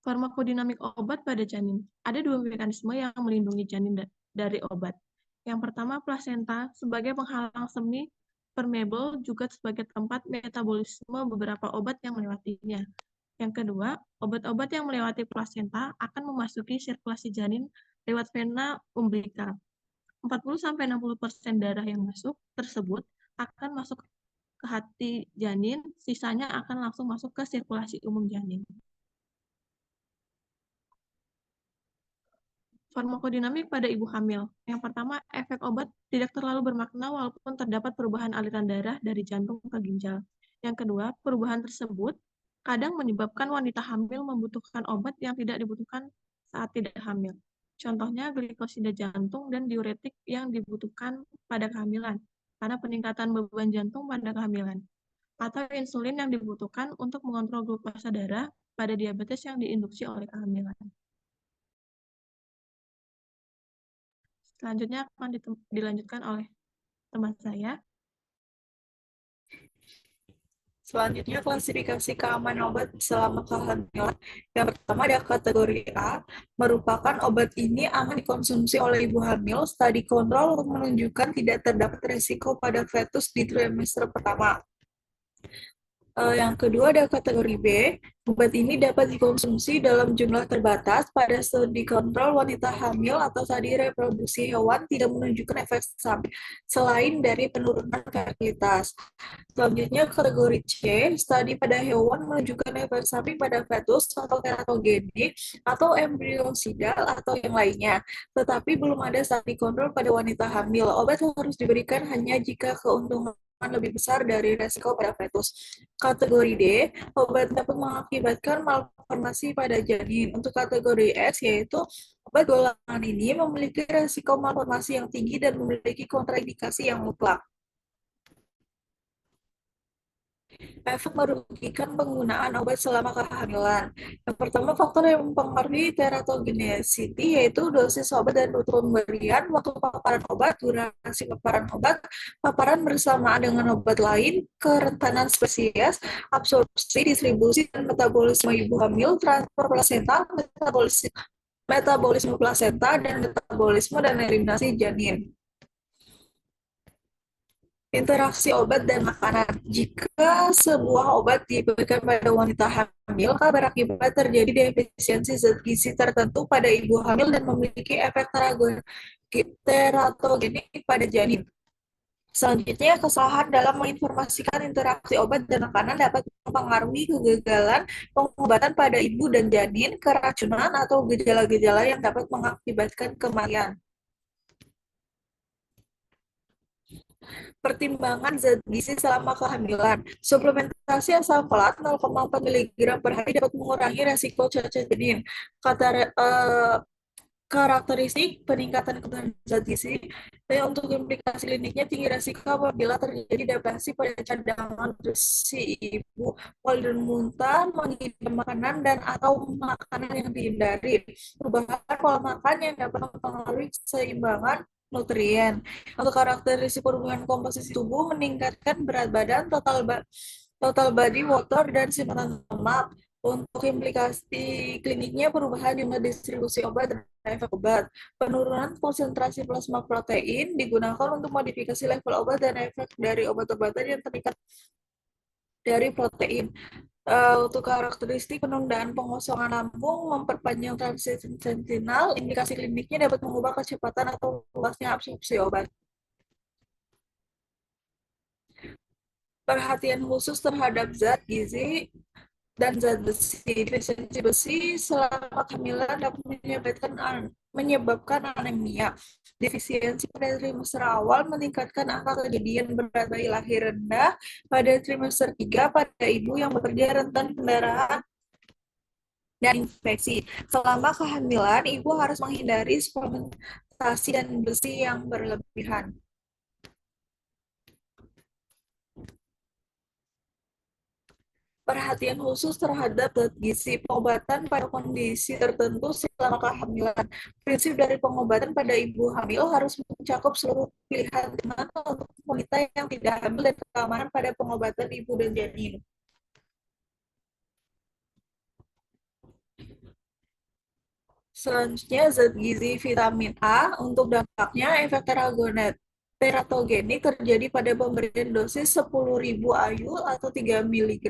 Speaker 9: Farmakodinamik obat pada janin. Ada dua mekanisme yang melindungi janin dari obat. Yang pertama, plasenta sebagai penghalang semi permeable juga sebagai tempat metabolisme beberapa obat yang melewatinya. Yang kedua, obat-obat yang melewati plasenta akan memasuki sirkulasi janin lewat vena umbilical. 40-60% darah yang masuk tersebut akan masuk ke hati janin, sisanya akan langsung masuk ke sirkulasi umum janin. Farmakodinamik pada ibu hamil. Yang pertama, efek obat tidak terlalu bermakna walaupun terdapat perubahan aliran darah dari jantung ke ginjal. Yang kedua, perubahan tersebut kadang menyebabkan wanita hamil membutuhkan obat yang tidak dibutuhkan saat tidak hamil. Contohnya glikosida jantung dan diuretik yang dibutuhkan pada kehamilan karena peningkatan beban jantung pada kehamilan. Atau insulin yang dibutuhkan untuk mengontrol glukosa darah pada diabetes yang diinduksi oleh kehamilan. Selanjutnya akan dilanjutkan oleh teman saya.
Speaker 10: Selanjutnya, klasifikasi keamanan obat selama kehamilan. Yang pertama ada kategori A, merupakan obat ini aman dikonsumsi oleh ibu hamil setelah dikontrol untuk menunjukkan tidak terdapat risiko pada fetus di trimester pertama. Yang kedua ada kategori B, obat ini dapat dikonsumsi dalam jumlah terbatas pada saat dikontrol wanita hamil atau saat reproduksi hewan tidak menunjukkan efek samping selain dari penurunan fertilitas. Selanjutnya kategori C, studi pada hewan menunjukkan efek samping pada fetus atau teratogenik atau embriosidal atau yang lainnya, tetapi belum ada saat dikontrol pada wanita hamil. Obat harus diberikan hanya jika keuntungan lebih besar dari resiko pada fetus. Kategori D, obat dapat mengakibatkan malformasi pada janin. Untuk kategori X, yaitu obat golongan ini memiliki resiko malformasi yang tinggi dan memiliki kontraindikasi yang mutlak. Efek merugikan penggunaan obat selama kehamilan. Yang pertama, faktor yang mempengaruhi teratogenicity, yaitu dosis obat dan rute pemberian, waktu paparan obat, durasi paparan obat, paparan bersamaan dengan obat lain, kerentanan spesies, absorpsi, distribusi, dan metabolisme ibu hamil, transfer plasenta, metabolisme plasenta, dan metabolisme dan eliminasi janin. Interaksi obat dan makanan. Jika sebuah obat diberikan pada wanita hamil, maka berakibat terjadi defisiensi zat gizi tertentu pada ibu hamil dan memiliki efek teratogenik pada janin. Selanjutnya, kesalahan dalam menginformasikan interaksi obat dan makanan dapat mempengaruhi kegagalan pengobatan pada ibu dan janin, keracunan, atau gejala-gejala yang dapat mengakibatkan kematian. Pertimbangan zat gizi selama kehamilan. Suplementasi asam folat 0,4 mg per hari dapat mengurangi resiko cacat janin. Karakteristik peningkatan kebutuhan zat gizi untuk implikasi kliniknya tinggi resiko apabila terjadi depresi pada cadangan nutrisi ibu, mual dan muntah, menghidang makanan dan atau makanan yang dihindari, perubahan pola makan yang dapat mempengaruhi keseimbangan nutrien. Untuk karakteristik perubahan komposisi tubuh, meningkatkan berat badan, total body water, dan simpanan lemak. Untuk implikasi kliniknya, perubahan jumlah distribusi obat dan efek obat. Penurunan konsentrasi plasma protein digunakan untuk modifikasi level obat dan efek dari obat-obatan yang terikat dari protein. Untuk karakteristik penundaan pengosongan lambung, memperpanjang transisi sentinel, indikasi kliniknya dapat mengubah kecepatan atau luasnya absorpsi obat. Perhatian khusus terhadap zat gizi dan zat besi. Defisiensi besi selama kehamilan dapat menyebabkan anemia. Defisiensi pada trimester awal meningkatkan angka kejadian berat bayi lahir rendah pada trimester 3 pada ibu yang bekerja rentan pendarahan dan infeksi. Selama kehamilan, ibu harus menghindari suplementasi dan besi yang berlebihan. Perhatian khusus terhadap zat gizi. Pengobatan pada kondisi tertentu selama kehamilan. Prinsip dari pengobatan pada ibu hamil harus mencakup seluruh pilihan teman untuk wanita yang tidak hamil dan keamanan pada pengobatan ibu dan janin. Selanjutnya, zat gizi vitamin A. Untuk dampaknya, efek teratogenik terjadi pada pemberian dosis 10.000 IU atau 3 mg.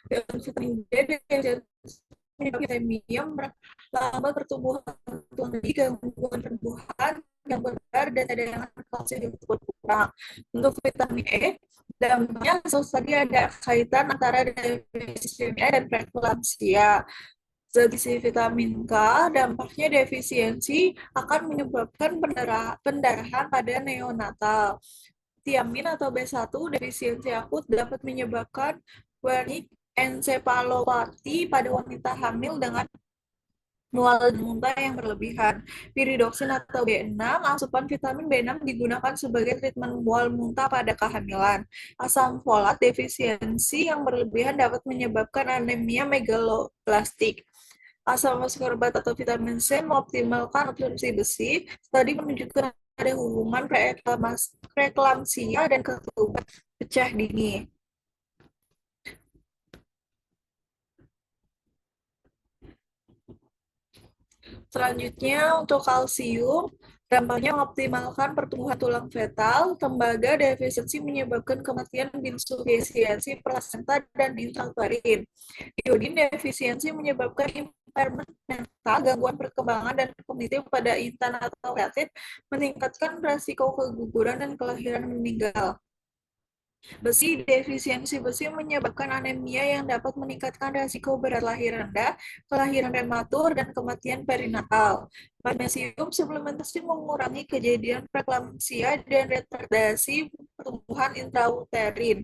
Speaker 10: Dan vitamin D menyebabkan lambat pertumbuhan tulang, gangguan pertumbuhan yang benar dan cadangan kalsium yang berkurang. Untuk vitamin E, dampaknya tadi ada kaitan antara defisiensi dan preeklamsia. Zat gizi vitamin K, dampaknya defisiensi akan menyebabkan pendarahan pada neonatal. Thiamin atau B1 defisiensi akut dapat menyebabkan chronic encephalopathy pada wanita hamil dengan mual dan muntah yang berlebihan. Piridoksin atau B6, asupan vitamin B6 digunakan sebagai treatment mual muntah pada kehamilan. Asam folat defisiensi yang berlebihan dapat menyebabkan anemia megaloblastik. Asam ascorbat atau vitamin C mengoptimalkan absorpsi besi. Studi menunjukkan ada hubungan preeklamsia dan ketuban pecah dini. Selanjutnya, untuk kalsium, dampaknya mengoptimalkan pertumbuhan tulang fetal. Tembaga defisiensi menyebabkan kematian insufisiensi plasenta dan intrauterin. Iodin defisiensi menyebabkan impairment mental, gangguan perkembangan dan kognitif pada intan atau kreatif, meningkatkan risiko keguguran dan kelahiran meninggal. Besi defisiensi besi menyebabkan anemia yang dapat meningkatkan risiko berat lahir rendah, kelahiran prematur, dan kematian perinatal. Magnesium suplementasi mengurangi kejadian preeklamsia dan retardasi pertumbuhan intrauterin.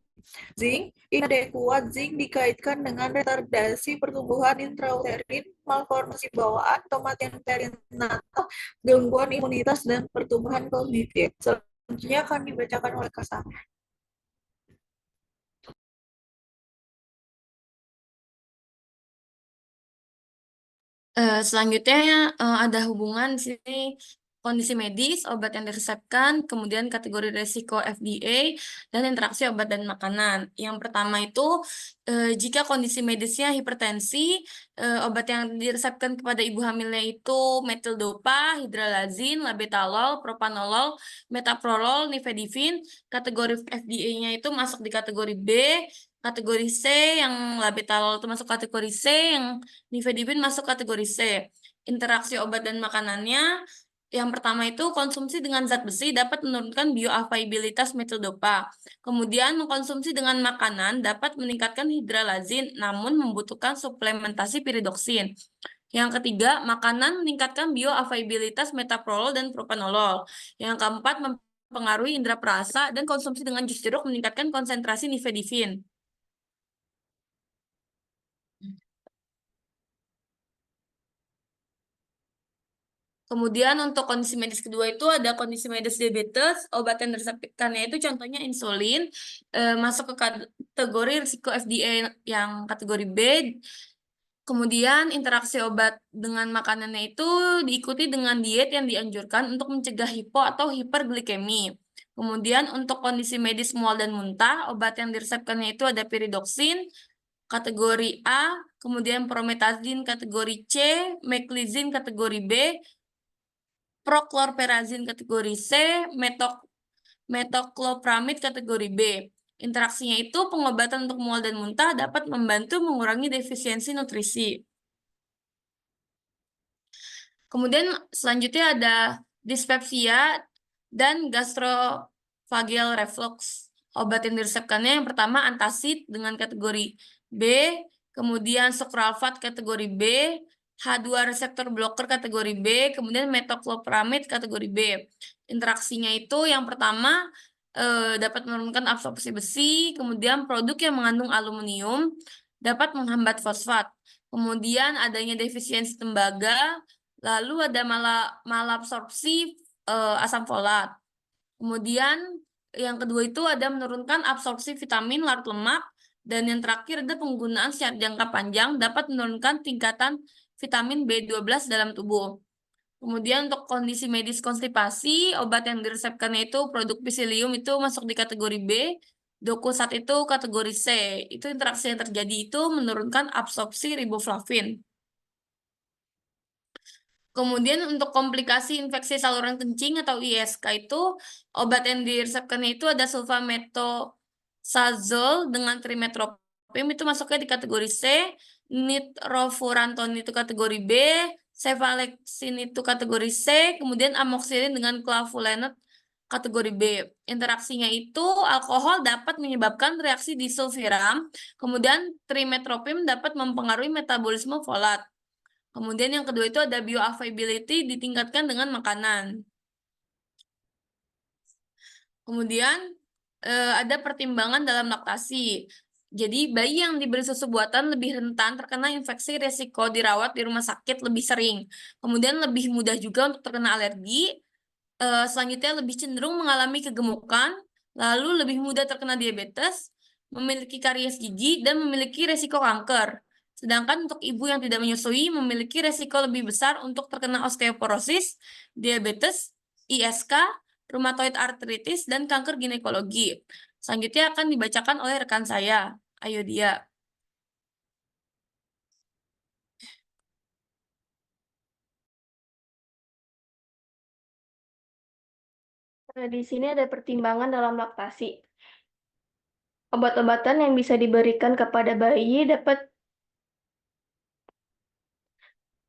Speaker 10: Zinc, inadekuat zinc dikaitkan dengan retardasi pertumbuhan intrauterin, malformasi bawaan, kematian perinatal, gangguan imunitas, dan pertumbuhan kognitif. Selanjutnya akan dibacakan oleh Kasar.
Speaker 8: Selanjutnya ada hubungan di sini kondisi medis, obat yang diresepkan, kemudian kategori resiko FDA, dan interaksi obat dan makanan. Yang pertama itu jika kondisi medisnya hipertensi, obat yang diresepkan kepada ibu hamilnya itu metildopa, hidralazin, labetalol, propanolol, metoprolol, nifedipin. Kategori FDA-nya itu masuk di kategori B. Kategori C yang labetalol itu masuk kategori C, yang nifedipin masuk kategori C. Interaksi obat dan makanannya Yang pertama itu konsumsi dengan zat besi dapat menurunkan bioavailabilitas metilodopa. Kemudian mengkonsumsi dengan makanan dapat meningkatkan hidralazin namun membutuhkan suplementasi piridoksin. Yang ketiga, makanan meningkatkan bioavailabilitas metoprolol dan propanolol. Yang keempat, mempengaruhi indera perasa dan konsumsi dengan jus jeruk meningkatkan konsentrasi nifedipin. Kemudian untuk kondisi medis kedua itu ada kondisi medis diabetes, obat yang diresepkannya itu contohnya insulin, masuk ke kategori risiko FDA yang kategori B. Kemudian interaksi obat dengan makanannya itu diikuti dengan diet yang dianjurkan untuk mencegah hipo atau hiperglikemi. Kemudian untuk kondisi medis mual dan muntah, obat yang diresepkannya itu ada piridoksin, kategori A, kemudian promethazine kategori C, meclizine kategori B, prochlorperazine kategori C, metoclopramid kategori B. Interaksinya itu pengobatan untuk mual dan muntah dapat membantu mengurangi defisiensi nutrisi. Kemudian selanjutnya ada dispepsia dan gastrofageal reflux. Obat yang diresepkannya yang pertama antacid dengan kategori B, kemudian sucralfate kategori B, H2 reseptor blocker kategori B, kemudian metoclopramid kategori B. Interaksinya itu yang pertama dapat menurunkan absorpsi besi, kemudian produk yang mengandung aluminium dapat menghambat fosfat. Kemudian adanya defisiensi tembaga, lalu ada malabsorpsi asam folat. Kemudian yang kedua itu ada menurunkan absorpsi vitamin larut lemak, dan yang terakhir ada penggunaan secara jangka panjang dapat menurunkan tingkatan vitamin B12 dalam tubuh. Kemudian untuk kondisi medis konstipasi, obat yang diresepkannya itu produk Pisilium itu masuk di kategori B, Docusat itu kategori C. Itu interaksi yang terjadi itu menurunkan absorpsi riboflavin. Kemudian untuk komplikasi infeksi saluran kencing atau ISK itu obat yang diresepkannya itu ada sulfametosazole dengan trimetoprim itu masuknya di kategori C, nitrofurantoin itu kategori B, cefalexin itu kategori C, kemudian amoxicillin dengan clavulanate kategori B. Interaksinya itu alkohol dapat menyebabkan reaksi disulfiram, kemudian trimetoprim dapat mempengaruhi metabolisme folat. Kemudian yang kedua itu ada bioavailability ditingkatkan dengan makanan. Kemudian ada pertimbangan dalam laktasi. Jadi bayi yang diberi susu buatan lebih rentan terkena infeksi resiko dirawat di rumah sakit lebih sering. Kemudian lebih mudah juga untuk terkena alergi. Selanjutnya lebih cenderung mengalami kegemukan, lalu lebih mudah terkena diabetes, memiliki karies gigi, dan memiliki resiko kanker. Sedangkan untuk ibu yang tidak menyusui memiliki resiko lebih besar untuk terkena osteoporosis, diabetes, ISK, rheumatoid arthritis, dan kanker ginekologi. Selanjutnya akan dibacakan oleh rekan saya. Ayo dia.
Speaker 2: Di sini ada pertimbangan dalam laktasi. Obat-obatan yang bisa diberikan kepada bayi dapat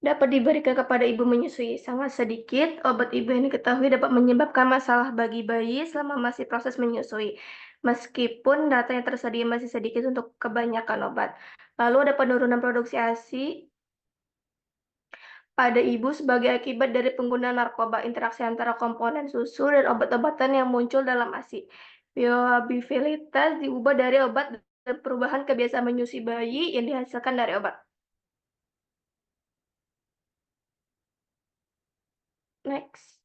Speaker 2: diberikan kepada ibu menyusui. Sangat sedikit obat ibu yang diketahui dapat menyebabkan masalah bagi bayi selama masih proses menyusui. Meskipun data yang tersedia masih sedikit untuk kebanyakan obat. Lalu ada penurunan produksi ASI pada ibu sebagai akibat dari penggunaan narkoba, interaksi antara komponen susu dan obat-obatan yang muncul dalam ASI. Bioavailabilitas diubah dari obat dan perubahan kebiasaan menyusui bayi yang dihasilkan dari obat. Next.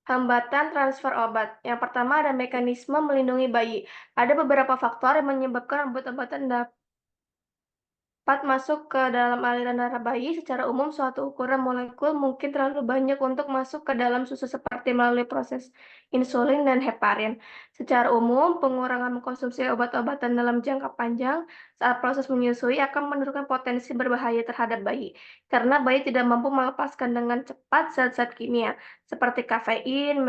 Speaker 2: Hambatan transfer obat. Yang pertama ada mekanisme melindungi bayi. Ada beberapa faktor yang menyebabkan obat-obatan dapat masuk ke dalam aliran darah bayi. Secara umum, suatu ukuran molekul mungkin terlalu banyak untuk masuk ke dalam susu seperti melalui proses insulin dan heparin. Secara umum, pengurangan mengkonsumsi obat-obatan dalam jangka panjang saat proses menyusui akan menurunkan potensi berbahaya terhadap bayi. Karena bayi tidak mampu melepaskan dengan cepat zat-zat kimia seperti kafein,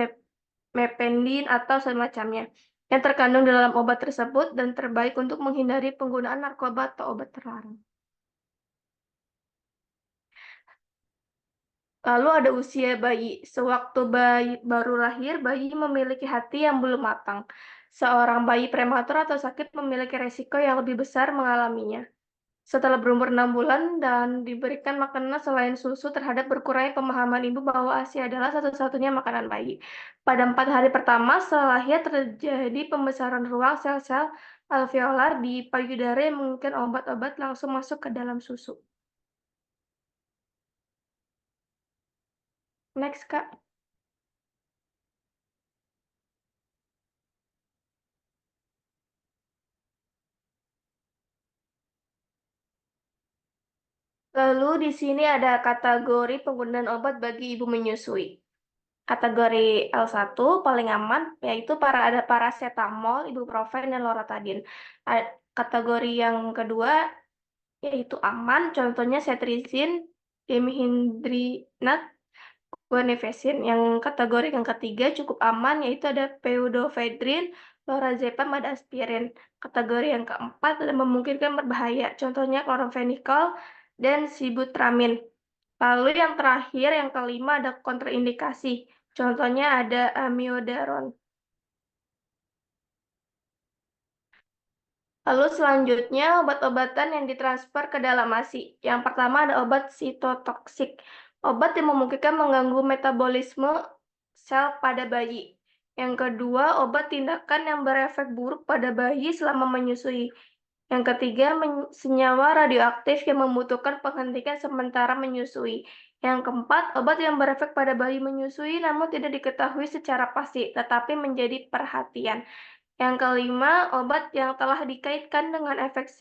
Speaker 2: mependin, atau semacamnya yang terkandung di dalam obat tersebut dan terbaik untuk menghindari penggunaan narkoba atau obat terlarang.
Speaker 11: Lalu ada usia bayi. Sewaktu bayi baru lahir, bayi memiliki hati yang belum matang. Seorang bayi prematur atau sakit memiliki resiko yang lebih besar mengalaminya. Setelah berumur 6 bulan dan diberikan makanan selain susu terhadap berkurangnya pemahaman ibu bahwa ASI adalah satu-satunya makanan bayi. Pada 4 hari pertama setelah lahir terjadi pembesaran ruang sel-sel alveolar di payudara yang memungkinkan obat-obat langsung masuk ke dalam susu. Next, Kak. Lalu di sini ada kategori penggunaan obat bagi ibu menyusui. Kategori L1 paling aman yaitu ada paracetamol, ibuprofen, dan loratadin. Kategori yang kedua yaitu aman, contohnya cetirizine, dihydrogenate, guaifenesin. Yang kategori yang ketiga cukup aman yaitu ada pseudoephedrine, lorazepam, ada aspirin. Kategori yang keempat memungkinkan berbahaya, contohnya klorfenikol dan sibutramine. Lalu yang terakhir, yang kelima ada kontraindikasi. Contohnya ada amiodaron. Lalu selanjutnya obat-obatan yang ditransfer ke dalam ASI. Yang pertama ada obat sitotoksik. Obat yang memungkinkan mengganggu metabolisme sel pada bayi. Yang kedua, obat tindakan yang berefek buruk pada bayi selama menyusui. Yang ketiga, senyawa radioaktif yang membutuhkan penghentian sementara menyusui. Yang keempat, obat yang berefek pada bayi menyusui namun tidak diketahui secara pasti, tetapi menjadi perhatian. Yang kelima, obat yang telah dikaitkan dengan efek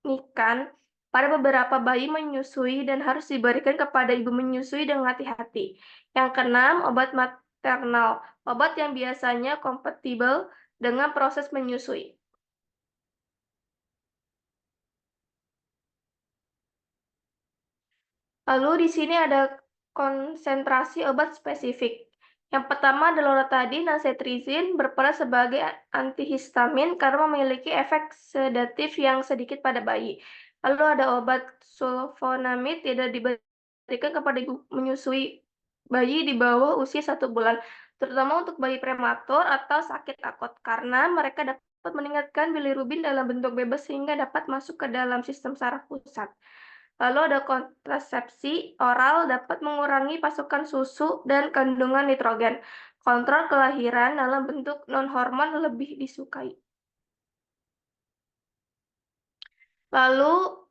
Speaker 11: signifikan pada beberapa bayi menyusui dan harus diberikan kepada ibu menyusui dengan hati-hati. Yang keenam, obat maternal, obat yang biasanya kompatibel dengan proses menyusui. Lalu di sini ada konsentrasi obat spesifik. Yang pertama adalah loratadin dan cetirizine berperan sebagai antihistamin karena memiliki efek sedatif yang sedikit pada bayi. Lalu ada obat sulfonamid tidak diberikan kepada ibu menyusui bayi di bawah usia 1 bulan, terutama untuk bayi prematur atau sakit akut, karena mereka dapat meningkatkan bilirubin dalam bentuk bebas sehingga dapat masuk ke dalam sistem saraf pusat. Lalu ada kontrasepsi oral dapat mengurangi pasokan susu dan kandungan nitrogen. Kontrol kelahiran dalam bentuk non-hormon lebih disukai. Lalu,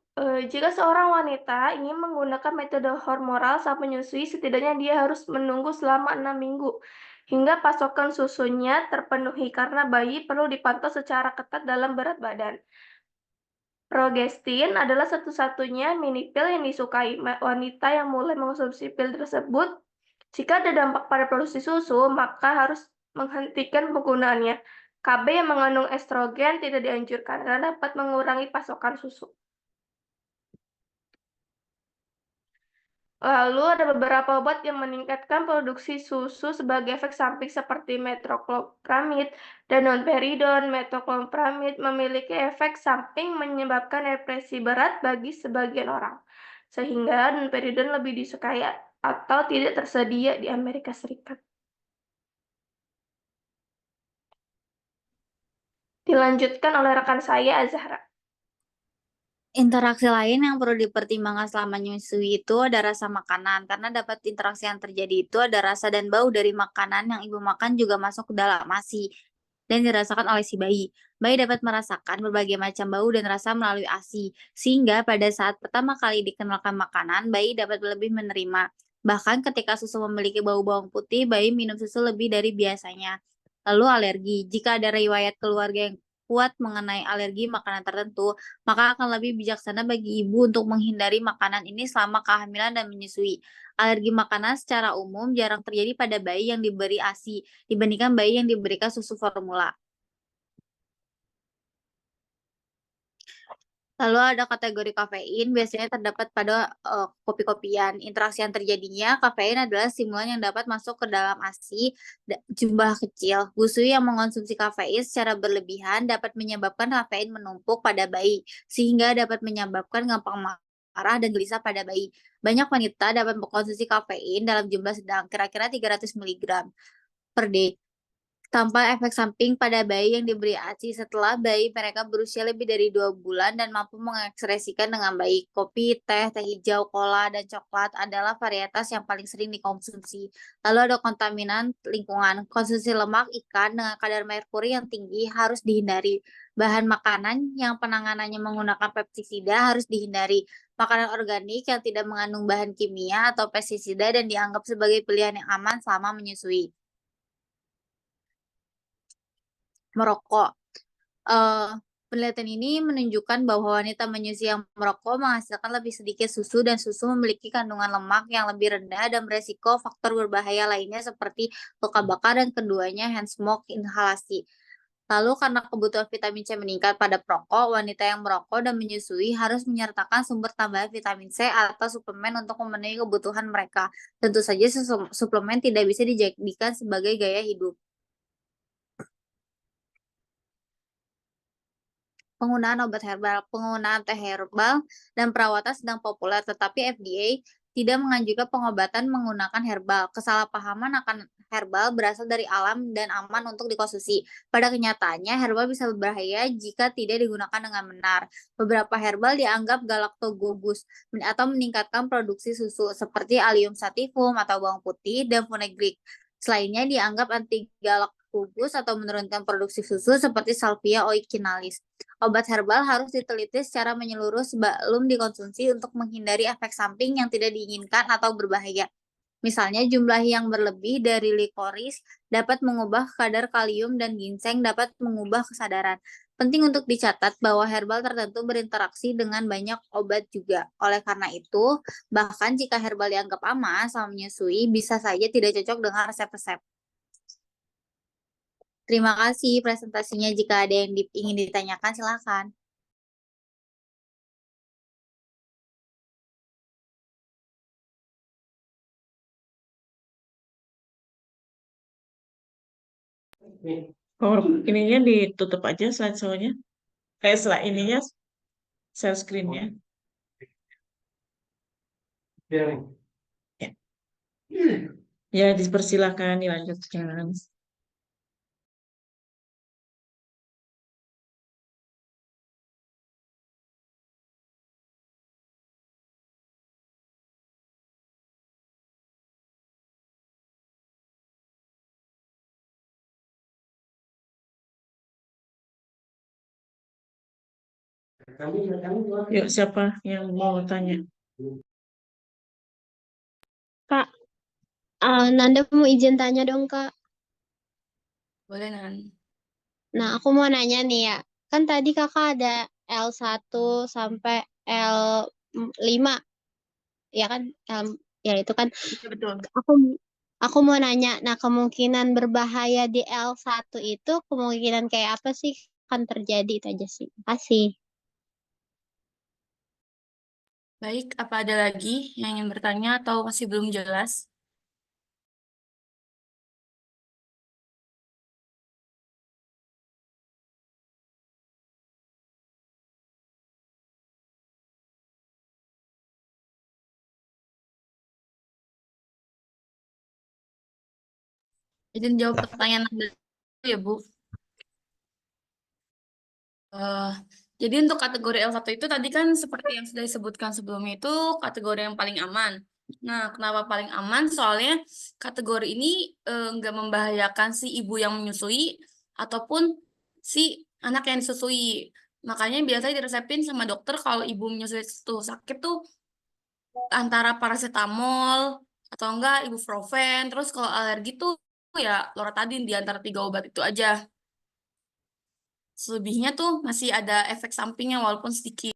Speaker 11: jika seorang wanita ingin menggunakan metode hormonal saat menyusui, setidaknya dia harus menunggu selama 6 minggu hingga pasokan susunya terpenuhi karena bayi perlu dipantau secara ketat dalam berat badan. Progestin adalah satu-satunya mini pil yang disukai wanita yang mulai mengonsumsi pil tersebut. Jika ada dampak pada produksi susu, maka harus menghentikan penggunaannya. KB yang mengandung estrogen tidak dianjurkan karena dapat mengurangi pasokan susu. Lalu ada beberapa obat yang meningkatkan produksi susu sebagai efek samping seperti metoclopramid dan nonperidon. Metoclopramid memiliki efek samping menyebabkan depresi berat bagi sebagian orang, sehingga nonperidon lebih disukai atau tidak tersedia di Amerika Serikat. Dilanjutkan oleh rekan saya, Azahra.
Speaker 12: Interaksi lain yang perlu dipertimbangkan selama menyusui itu ada rasa makanan, karena dapat interaksi yang terjadi itu ada rasa dan bau dari makanan yang ibu makan juga masuk ke dalam ASI dan dirasakan oleh si bayi. Bayi dapat merasakan berbagai macam bau dan rasa melalui ASI, sehingga pada saat pertama kali dikenalkan makanan, bayi dapat lebih menerima. Bahkan ketika susu memiliki bau bawang putih, bayi minum susu lebih dari biasanya. Lalu alergi, jika ada riwayat keluarga yang kuat mengenai alergi makanan tertentu, maka akan lebih bijaksana bagi ibu untuk menghindari makanan ini selama kehamilan dan menyusui. Alergi makanan secara umum jarang terjadi pada bayi yang diberi ASI dibandingkan bayi yang diberikan susu formula. Lalu ada kategori kafein, biasanya terdapat pada kopi-kopian. Interaksi yang terjadinya, kafein adalah stimulan yang dapat masuk ke dalam ASI jumlah kecil. Busui yang mengonsumsi kafein secara berlebihan dapat menyebabkan kafein menumpuk pada bayi, sehingga dapat menyebabkan gampang marah dan gelisah pada bayi. Banyak wanita dapat mengkonsumsi kafein dalam jumlah sedang, kira-kira 300 mg per day, tanpa efek samping pada bayi yang diberi ASI setelah bayi mereka berusia lebih dari 2 bulan dan mampu mengekspresikan dengan baik. Kopi, teh hijau, cola, dan coklat adalah varietas yang paling sering dikonsumsi. Lalu ada kontaminan lingkungan. Konsumsi lemak ikan dengan kadar merkuri yang tinggi harus dihindari. Bahan makanan yang penanganannya menggunakan pestisida harus dihindari. Makanan organik yang tidak mengandung bahan kimia atau pestisida dan dianggap sebagai pilihan yang aman selama menyusui. Merokok. Penelitian ini menunjukkan bahwa wanita menyusui yang merokok menghasilkan lebih sedikit susu dan susu memiliki kandungan lemak yang lebih rendah dan beresiko faktor berbahaya lainnya seperti luka bakar dan keduanya hand smoke inhalasi. Lalu karena kebutuhan vitamin C meningkat pada perokok, wanita yang merokok dan menyusui harus menyertakan sumber tambahan vitamin C atau suplemen untuk memenuhi kebutuhan mereka. Tentu saja suplemen tidak bisa dijadikan sebagai gaya hidup. Penggunaan obat herbal, penggunaan teh herbal dan perawatan sedang populer, tetapi FDA tidak menganjurkan pengobatan menggunakan herbal. Kesalahpahaman akan herbal berasal dari alam dan aman untuk dikonsumsi. Pada kenyataannya, herbal bisa berbahaya jika tidak digunakan dengan benar. Beberapa herbal dianggap galactogogus atau meningkatkan produksi susu, seperti Allium sativum atau bawang putih dan fenugreek. Selainnya dianggap anti-galactogus atau menurunkan produksi susu, seperti Salvia oicinalis. Obat herbal harus diteliti secara menyeluruh sebelum dikonsumsi untuk menghindari efek samping yang tidak diinginkan atau berbahaya. Misalnya, jumlah yang berlebih dari likoris dapat mengubah kadar kalium dan ginseng dapat mengubah kesadaran. Penting untuk dicatat bahwa herbal tertentu berinteraksi dengan banyak obat juga. Oleh karena itu, bahkan jika herbal dianggap aman selama menyusui, bisa saja tidak cocok dengan resep-resep. Terima kasih presentasinya. Jika ada yang ingin ditanyakan, silakan.
Speaker 5: Ininya ditutup aja slide-nya. Slide ininya, share screen-nya. Ya. Ya, dipersilakan dilanjutkan. Yuk, siapa yang mau tanya?
Speaker 6: Kak, Nanda mau izin tanya dong, Kak.
Speaker 8: Boleh, Nan.
Speaker 6: Nah, aku mau nanya nih ya. Kan tadi Kakak ada L1 sampai L5, ya kan? Ya itu kan.
Speaker 8: Iya, betul.
Speaker 6: Aku mau nanya, nah kemungkinan berbahaya di L1 itu kemungkinan kayak apa sih akan terjadi itu aja sih. Makasih.
Speaker 8: Baik, apa ada lagi yang ingin bertanya atau masih belum jelas? Izin jawab pertanyaan Anda dulu ya, Bu. Jadi untuk kategori L1 itu tadi kan seperti yang sudah disebutkan sebelumnya itu kategori yang paling aman. Nah, kenapa paling aman? Soalnya kategori ini nggak membahayakan si ibu yang menyusui ataupun si anak yang disusui. Makanya biasanya diresepin sama dokter kalau ibu menyusui itu sakit tuh antara paracetamol atau enggak ibuprofen. Terus kalau alergi tuh ya loratadin di antara 3 obat itu aja. Selebihnya tuh masih ada efek sampingnya walaupun sedikit.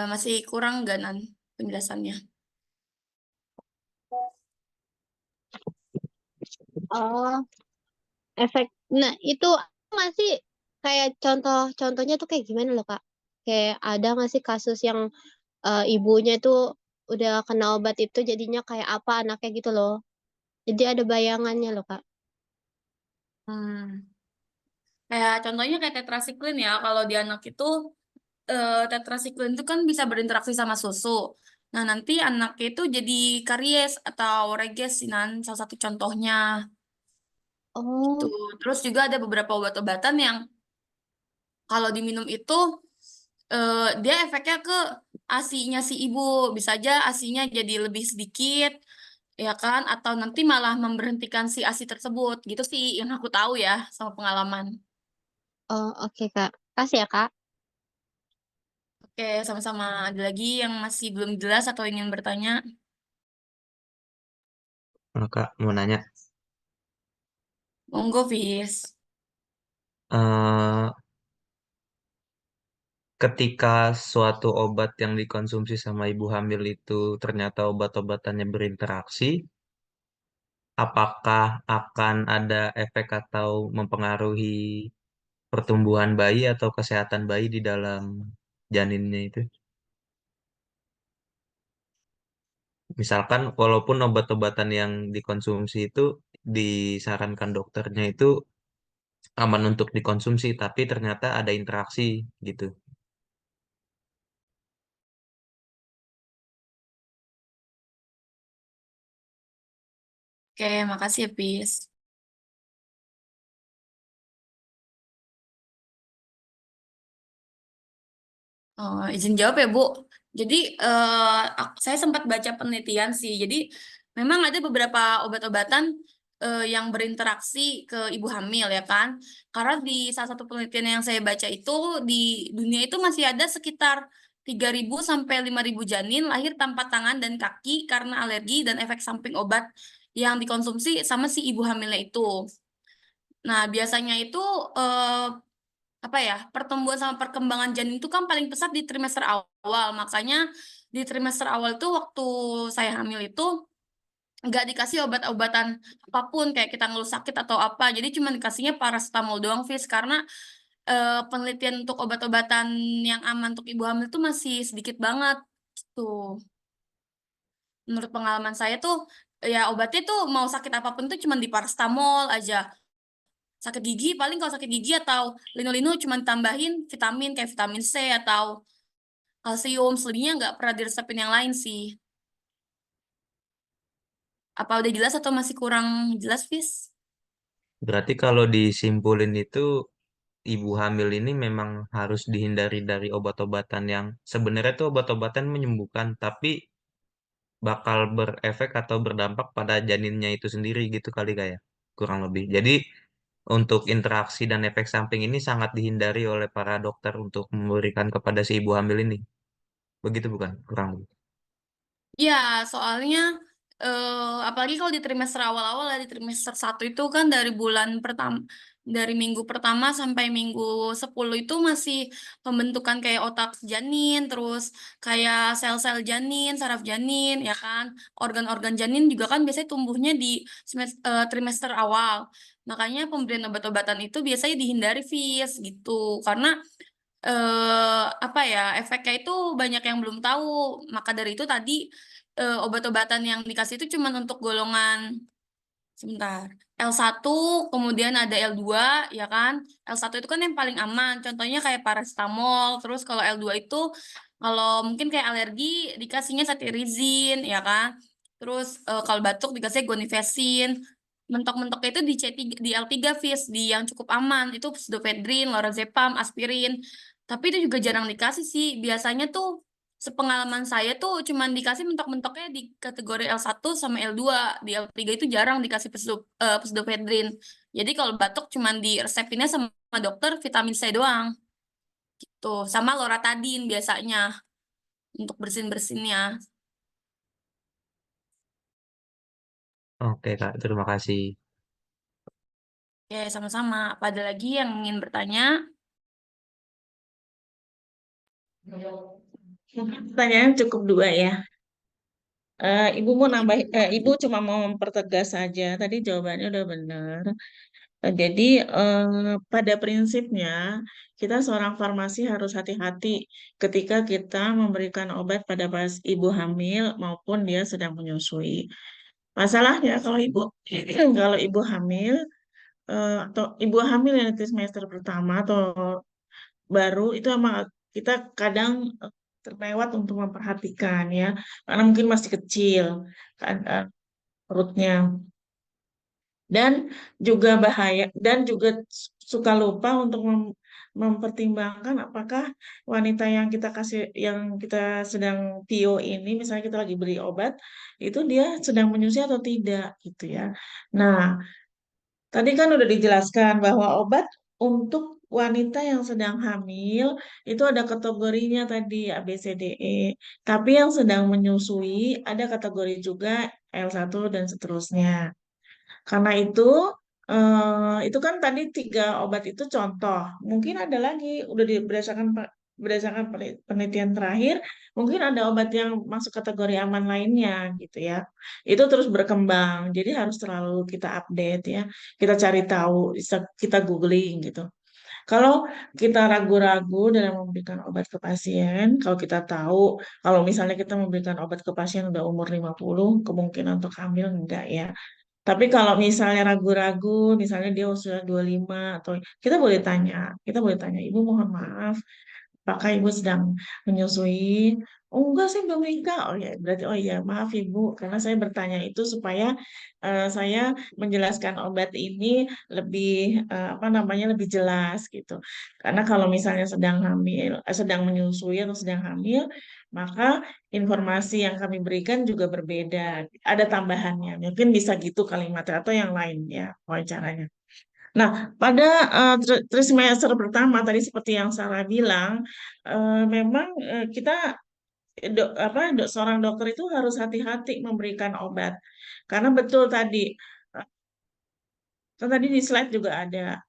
Speaker 8: Masih kurang ganan penjelasannya.
Speaker 6: Oh, efek. Nah, itu masih kayak contohnya tuh kayak gimana loh, Kak? Kayak ada nggak sih kasus yang ibunya tuh udah kena obat itu jadinya kayak apa anaknya gitu loh. Jadi ada bayangannya loh, Kak.
Speaker 8: Kayak contohnya kayak tetrasiklin ya, kalau di anak itu tetrasiklin itu kan bisa berinteraksi sama susu. Nah, nanti anaknya itu jadi karies atau reges sih, salah satu contohnya. Tuh.
Speaker 6: Oh,
Speaker 8: Terus juga ada beberapa obat-obatan yang kalau diminum itu dia efeknya ke ASI-nya si ibu. Bisa aja ASI-nya jadi lebih sedikit, ya kan? Atau nanti malah memberhentikan si ASI tersebut. Gitu sih yang aku tahu ya sama pengalaman.
Speaker 6: oh oke Kak. Kasih ya Kak.
Speaker 8: Oke, sama-sama. Ada lagi yang masih belum jelas atau ingin bertanya?
Speaker 7: Kak, mau nanya,
Speaker 8: Monggo, Fis.
Speaker 7: eh, ketika suatu obat yang dikonsumsi sama ibu hamil itu ternyata obat-obatannya berinteraksi, apakah akan ada efek atau mempengaruhi pertumbuhan bayi atau kesehatan bayi di dalam janinnya itu? Misalkan walaupun obat-obatan yang dikonsumsi itu disarankan dokternya itu aman untuk dikonsumsi, tapi ternyata ada interaksi gitu.
Speaker 8: Oke, makasih ya, Fis. Izin jawab ya, Bu. Jadi, saya sempat baca penelitian sih. Jadi, memang ada beberapa obat-obatan yang berinteraksi ke ibu hamil, ya kan? Karena di salah satu penelitian yang saya baca itu, di dunia itu masih ada sekitar 3.000 sampai 5.000 janin lahir tanpa tangan dan kaki karena alergi dan efek samping obat yang dikonsumsi sama si ibu hamilnya itu. Nah, biasanya itu eh, apa ya, pertumbuhan sama perkembangan janin itu kan paling pesat di trimester awal. Makanya di trimester awal tuh waktu saya hamil itu nggak dikasih obat-obatan apapun kayak kita ngeluh sakit atau apa. Jadi cuma dikasihnya paracetamol doang, Fis, karena penelitian untuk obat-obatan yang aman untuk ibu hamil itu masih sedikit banget gitu. Menurut pengalaman saya tuh ya obatnya tuh mau sakit apapun tuh cuma di paracetamol aja. Sakit gigi paling kalau sakit gigi atau linu-linu cuma tambahin vitamin kayak vitamin C atau kalsium. Selebihnya nggak pernah diresepin yang lain sih. Apa udah jelas atau masih kurang jelas, Fis?
Speaker 7: Berarti kalau disimpulin itu ibu hamil ini memang harus dihindari dari obat-obatan yang sebenarnya itu obat-obatan menyembuhkan, tapi bakal berefek atau berdampak pada janinnya itu sendiri gitu kali kayak kurang lebih. Jadi untuk interaksi dan efek samping ini sangat dihindari oleh para dokter untuk memberikan kepada si ibu hamil ini. Begitu bukan? Kurang lebih.
Speaker 8: Ya, soalnya apalagi kalau di trimester awal-awal ya, di trimester 1 itu kan dari bulan pertama, dari minggu pertama sampai minggu 10 itu masih pembentukan kayak otak janin, terus kayak sel-sel janin, saraf janin, ya kan. Organ-organ janin juga kan biasanya tumbuhnya di trimester awal. Makanya pemberian obat-obatan itu biasanya dihindari, Fis, gitu. Karena apa ya, efeknya itu banyak yang belum tahu. Maka dari itu tadi obat-obatan yang dikasih itu cuma untuk golongan sebentar. L1, kemudian ada L2, ya kan? L1 itu kan yang paling aman. Contohnya kayak paracetamol. Terus kalau L2 itu kalau mungkin kayak alergi dikasihnya cetirizine, ya kan? Terus kalau batuk dikasih guanifacin. Mentok-mentoknya itu di C3, di L3, Fis, di yang cukup aman. Itu pseudoephedrine, lorazepam, aspirin. Tapi itu juga jarang dikasih sih. Biasanya tuh sepengalaman saya tuh cuman dikasih mentok-mentoknya di kategori L1 sama L2. Di L3 itu jarang dikasih pseudoephedrine. Jadi kalau batuk cuman di resepinnya sama dokter vitamin C doang. Gitu. Sama loratadine biasanya untuk bersin-bersinnya.
Speaker 7: Oke, Kak, terima kasih.
Speaker 8: Oke, sama-sama. Apa ada lagi yang ingin bertanya?
Speaker 5: Pertanyaan cukup dua ya. Ibu mau nambah, Ibu cuma mau mempertegas saja. Tadi jawabannya udah benar. Jadi pada prinsipnya kita seorang farmasi harus hati-hati ketika kita memberikan obat pada pas ibu hamil maupun dia sedang menyusui. Masalahnya kalau ibu kalau ibu hamil atau ibu hamil yang di semester pertama atau baru itu emang kita kadang terlewat untuk memperhatikan ya, karena mungkin masih kecil kan perutnya. Dan juga bahaya dan juga suka lupa untuk mempertimbangkan apakah wanita yang kita sedang PO ini, misalnya kita lagi beri obat, itu dia sedang menyusui atau tidak gitu ya. Nah, tadi kan udah dijelaskan bahwa obat untuk wanita yang sedang hamil itu ada kategorinya tadi A, B, C, D, E. Tapi yang sedang menyusui ada kategori juga L1 dan seterusnya. Karena itu kan tadi 3 obat itu contoh. Mungkin ada lagi, berdasarkan penelitian terakhir, mungkin ada obat yang masuk kategori aman lainnya gitu ya. Itu terus berkembang, jadi harus selalu kita update ya. Kita cari tahu, kita googling gitu. Kalau kita ragu-ragu dalam memberikan obat ke pasien, kalau kita tahu, kalau misalnya kita memberikan obat ke pasien udah umur 50, kemungkinan untuk hamil enggak ya. Tapi kalau misalnya ragu-ragu, misalnya dia sudah 25 atau kita boleh tanya, Ibu mohon maaf, apakah Ibu sedang menyusui? Oh enggak, saya belum nikah. Oh ya, berarti oh iya, maaf Ibu, karena saya bertanya itu supaya saya menjelaskan obat ini lebih apa namanya lebih jelas gitu. Karena kalau misalnya sedang menyusui atau sedang hamil, maka informasi yang kami berikan juga berbeda. Ada tambahannya. Mungkin bisa gitu kalimatnya atau yang lain ya wawancaranya. Nah, pada trimester pertama tadi seperti yang Sarah bilang, memang kita seorang dokter itu harus hati-hati memberikan obat. Karena betul tadi, kan tadi di slide juga ada,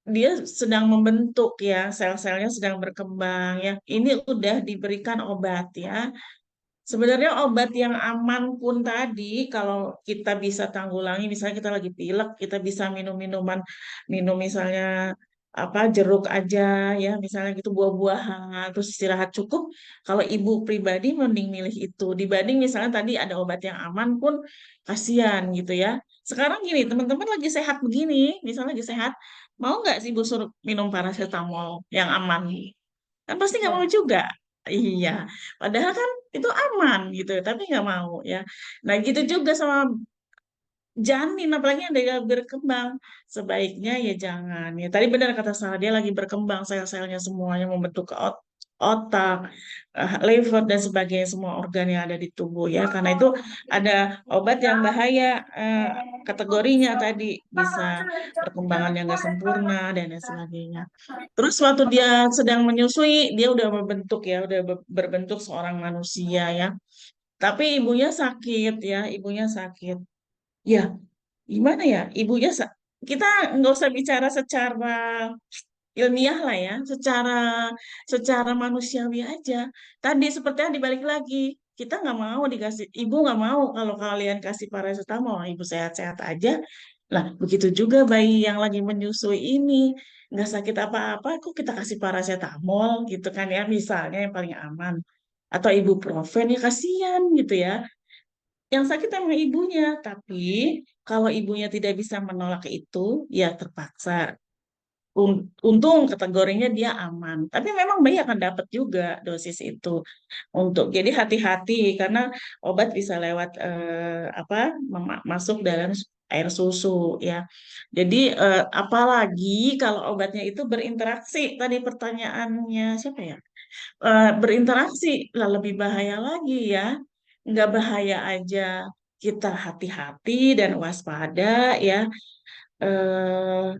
Speaker 5: dia sedang membentuk ya, sel-selnya sedang berkembang ya. Ini udah diberikan obat ya. Sebenarnya obat yang aman pun tadi, kalau kita bisa tanggulangi, misalnya kita lagi pilek, kita bisa minum misalnya jeruk aja ya, misalnya gitu buah-buahan, terus istirahat cukup. Kalau ibu pribadi mending milih itu dibanding misalnya tadi ada obat yang aman pun kasihan gitu ya. Sekarang gini, teman-teman lagi sehat begini, misalnya lagi sehat, mau nggak sih ibu suruh minum paracetamol yang aman? Kan pasti nggak mau juga. Iya, padahal kan itu aman gitu, tapi nggak mau ya. Nah gitu juga sama janin, apalagi yang dia berkembang, sebaiknya ya jangan. Ya tadi benar kata Sarah, dia lagi berkembang, sel-selnya semuanya membentuk ke otak, liver dan sebagainya, semua organ yang ada di tubuh ya. Karena itu ada obat yang bahaya, kategorinya tadi bisa perkembangan yang nggak sempurna dan lain sebagainya. Terus waktu dia sedang menyusui, dia udah udah berbentuk seorang manusia ya. Tapi ibunya sakit. Ya, gimana ya? Kita nggak usah bicara secara ilmiah lah ya, secara manusiawi aja. Tadi seperti yang dibalik lagi, kita nggak mau ibu nggak mau kalau kalian kasih paracetamol, ibu sehat-sehat aja. Lah, begitu juga bayi yang lagi menyusui ini, nggak sakit apa-apa, kok kita kasih paracetamol gitu kan ya, misalnya yang paling aman. Atau ibuprofen, ya kasihan gitu ya. Yang sakit emang ibunya, tapi kalau ibunya tidak bisa menolak itu, ya terpaksa. Untung kategorinya dia aman, tapi memang bayi akan dapat juga dosis itu. Jadi hati-hati karena obat bisa lewat masuk dalam air susu ya. Jadi apalagi kalau obatnya itu berinteraksi. Tadi pertanyaannya siapa ya? Berinteraksi lah lebih bahaya lagi ya. Nggak bahaya aja, kita hati-hati dan waspada ya. Eh,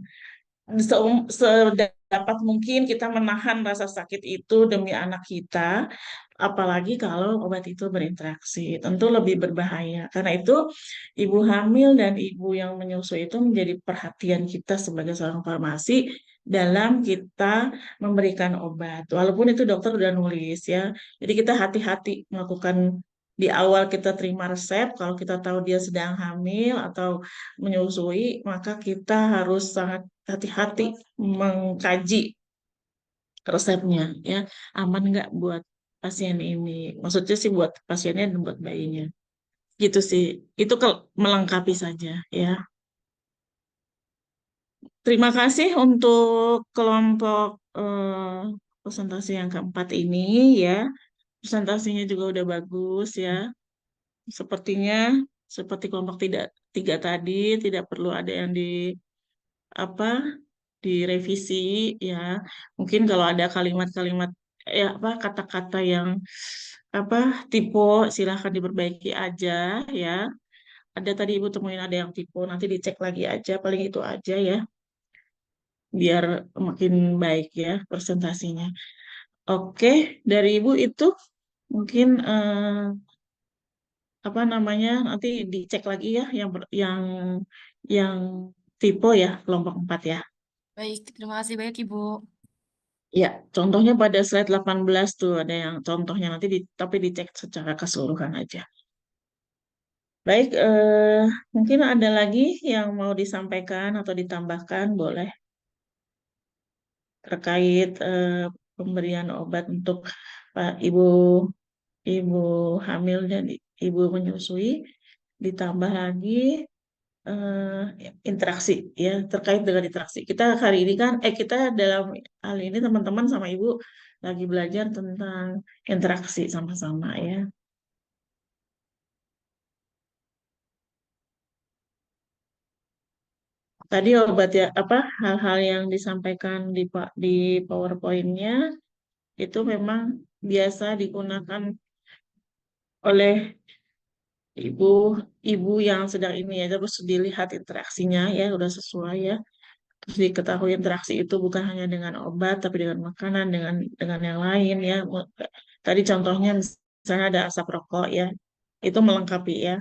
Speaker 5: Sedapat mungkin kita menahan rasa sakit itu demi anak kita, apalagi kalau obat itu berinteraksi, tentu lebih berbahaya. Karena itu, ibu hamil dan ibu yang menyusui itu menjadi perhatian kita sebagai seorang farmasi dalam kita memberikan obat. Walaupun itu dokter udah nulis ya, jadi kita hati-hati melakukan di awal kita terima resep, kalau kita tahu dia sedang hamil atau menyusui, maka kita harus sangat hati-hati mengkaji resepnya ya, aman nggak buat pasien ini, maksudnya sih buat pasiennya dan buat bayinya gitu sih. Itu melengkapi saja ya. Terima kasih untuk kelompok presentasi yang keempat ini ya. Presentasinya juga udah bagus ya. Sepertinya seperti kelompok tiga tadi tidak perlu ada yang apa direvisi ya. Mungkin kalau ada kalimat-kalimat apa kata-kata yang apa tipe silahkan diperbaiki aja ya. Ada tadi Ibu temuin ada yang tipe, nanti dicek lagi aja, paling itu aja ya, biar makin baik ya presentasinya. Oke, dari Ibu itu mungkin apa namanya nanti dicek lagi ya yang tipe ya kelompok 4 ya.
Speaker 8: Baik, terima kasih banyak Ibu.
Speaker 5: Ya, contohnya pada slide 18 tuh ada yang contohnya nanti tapi dicek secara keseluruhan aja. Baik, mungkin ada lagi yang mau disampaikan atau ditambahkan boleh terkait pemberian obat untuk Pak Ibu hamil dan Ibu menyusui, ditambah lagi eh, interaksi ya terkait dengan interaksi. Kita hari ini kan kita dalam hal ini teman-teman sama Ibu lagi belajar tentang interaksi sama-sama ya. Tadi obat ya apa hal-hal yang disampaikan di PowerPoint-nya itu memang biasa digunakan oleh ibu ibu yang sedang ini ya, terus dilihat interaksinya ya udah sesuai ya. Terus diketahui interaksi itu bukan hanya dengan obat, tapi dengan makanan, dengan yang lain ya. Tadi contohnya misalnya ada asap rokok ya, itu melengkapi ya.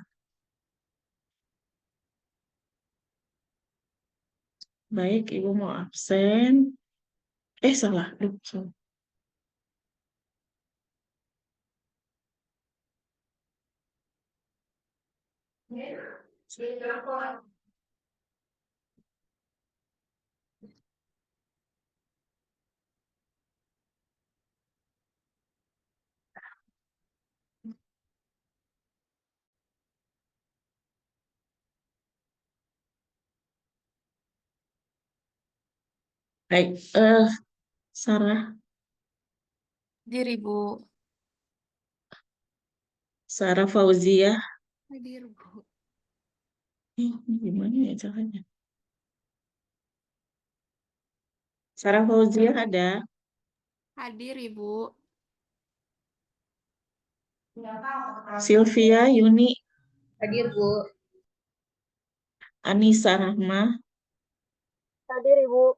Speaker 5: Baik, Ibu mau absen. Salah. Duh, salah. Baik, Sarah,
Speaker 8: Hadir Ibu.
Speaker 5: Sarah Fauzia.
Speaker 9: Hadir, Bu.
Speaker 5: Ini gimana ya caranya? Sarah Fauzia ada.
Speaker 9: Hadir, Ibu.
Speaker 5: Sylvia Yuni.
Speaker 11: Hadir, Bu.
Speaker 5: Anissa Rahma.
Speaker 11: Hadir, Ibu.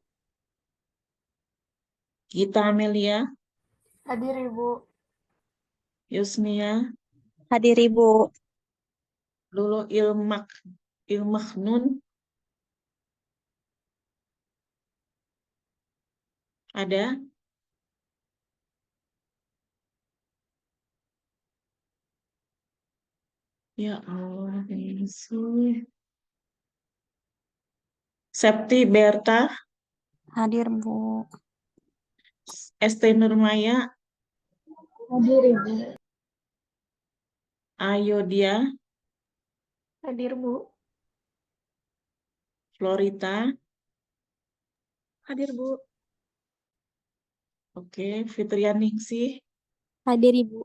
Speaker 5: Gita Amelia.
Speaker 11: Hadir, Ibu.
Speaker 5: Yusmia.
Speaker 12: Hadir Ibu.
Speaker 5: Lulu Ilmaknun. Ada. Ya Allah, Yesus. Septi Berta.
Speaker 12: Hadir Bu.
Speaker 5: ST Nurmaya.
Speaker 11: Hadir, Ibu.
Speaker 5: Ayo dia.
Speaker 11: Hadir, Bu.
Speaker 5: Florita.
Speaker 11: Hadir, Bu.
Speaker 5: Oke, Fitrianingsih.
Speaker 12: Hadir Ibu.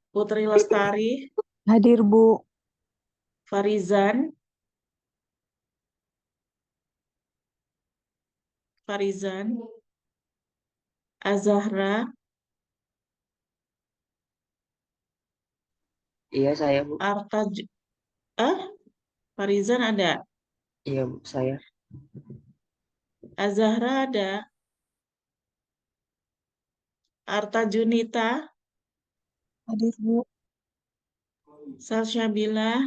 Speaker 5: Putri Lestari.
Speaker 12: Hadir Bu.
Speaker 5: Farizan. Azahra.
Speaker 13: Iya, saya, Bu.
Speaker 5: Farizan ada.
Speaker 13: Iya, Bu, saya.
Speaker 5: Azahra ada. Arta Junita.
Speaker 12: Hadir Bu.
Speaker 5: Salsabila.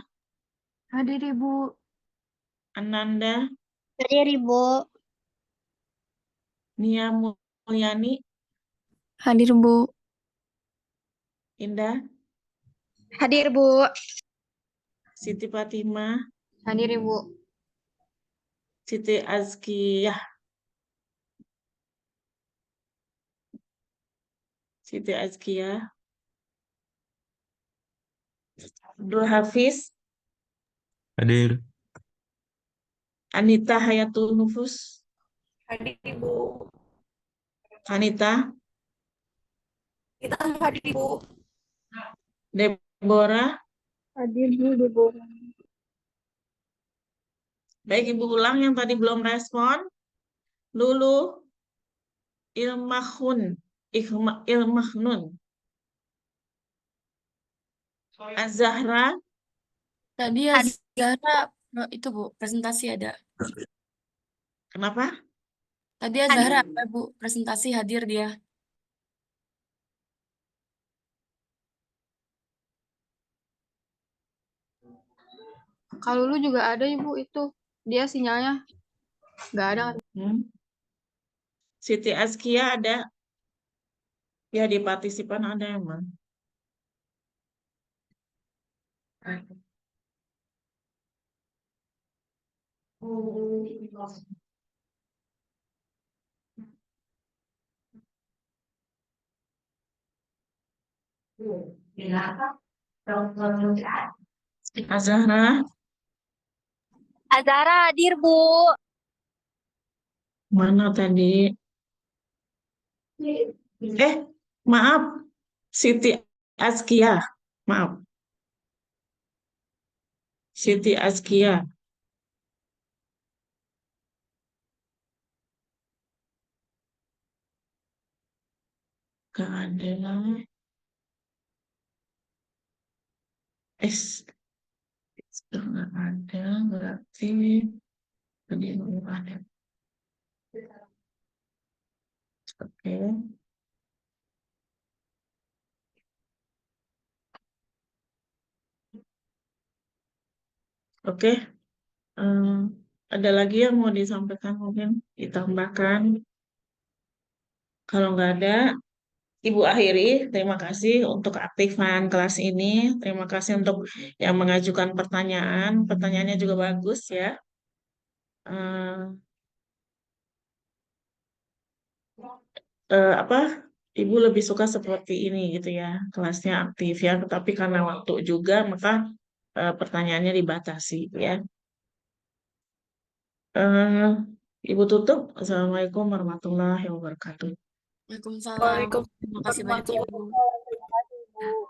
Speaker 11: Hadir, Ibu.
Speaker 5: Ananda.
Speaker 6: Hadir Ibu.
Speaker 5: Nia Mulyani.
Speaker 12: Hadir Bu.
Speaker 5: Indah.
Speaker 6: Hadir Bu.
Speaker 5: Siti Fatimah.
Speaker 6: Hadir Ibu.
Speaker 5: Siti Azkiyah. Siti Azkiyah. Abdul Hafiz.
Speaker 7: Hadir.
Speaker 5: Anita Hayatul Nufus.
Speaker 10: Hadir, Ibu.
Speaker 5: Anita.
Speaker 10: Kita hadir, Ibu.
Speaker 5: Deborah,
Speaker 2: Hadir Bu Deborah.
Speaker 5: baik Ibu ulang yang tadi belum respon. Lulu, Ilmahun, Ilmahnun, Azahra,
Speaker 8: Tadi ya Zahra itu Bu, presentasi ada.
Speaker 5: kenapa?
Speaker 8: Tadi ya Zahra ada Bu, presentasi hadir dia.
Speaker 3: Kalau lu juga ada Ibu itu. Dia sinyalnya nggak ada.
Speaker 5: Siti Azkia ada? Ya di partisipan ada emang. Azahra,
Speaker 12: Azara hadir, Bu.
Speaker 5: mana tadi? Maaf, Siti Azkia, maaf. Siti Azkia. Gak ada. Nggak ada, berarti tadi belum ada. Oke. Oke. Ada lagi yang mau disampaikan mungkin ditambahkan? Kalau nggak ada, Ibu akhiri. Terima kasih untuk aktifan kelas ini. Terima kasih untuk yang mengajukan pertanyaan. Pertanyaannya juga bagus ya. Apa? Ibu lebih suka seperti ini gitu ya, kelasnya aktif ya. Tetapi karena waktu juga, maka pertanyaannya dibatasi ya. Ibu tutup. Assalamualaikum warahmatullahi wabarakatuh.
Speaker 8: Waalaikumsalam. Terima kasih banyak Ibu.
Speaker 2: Terima kasih Bu.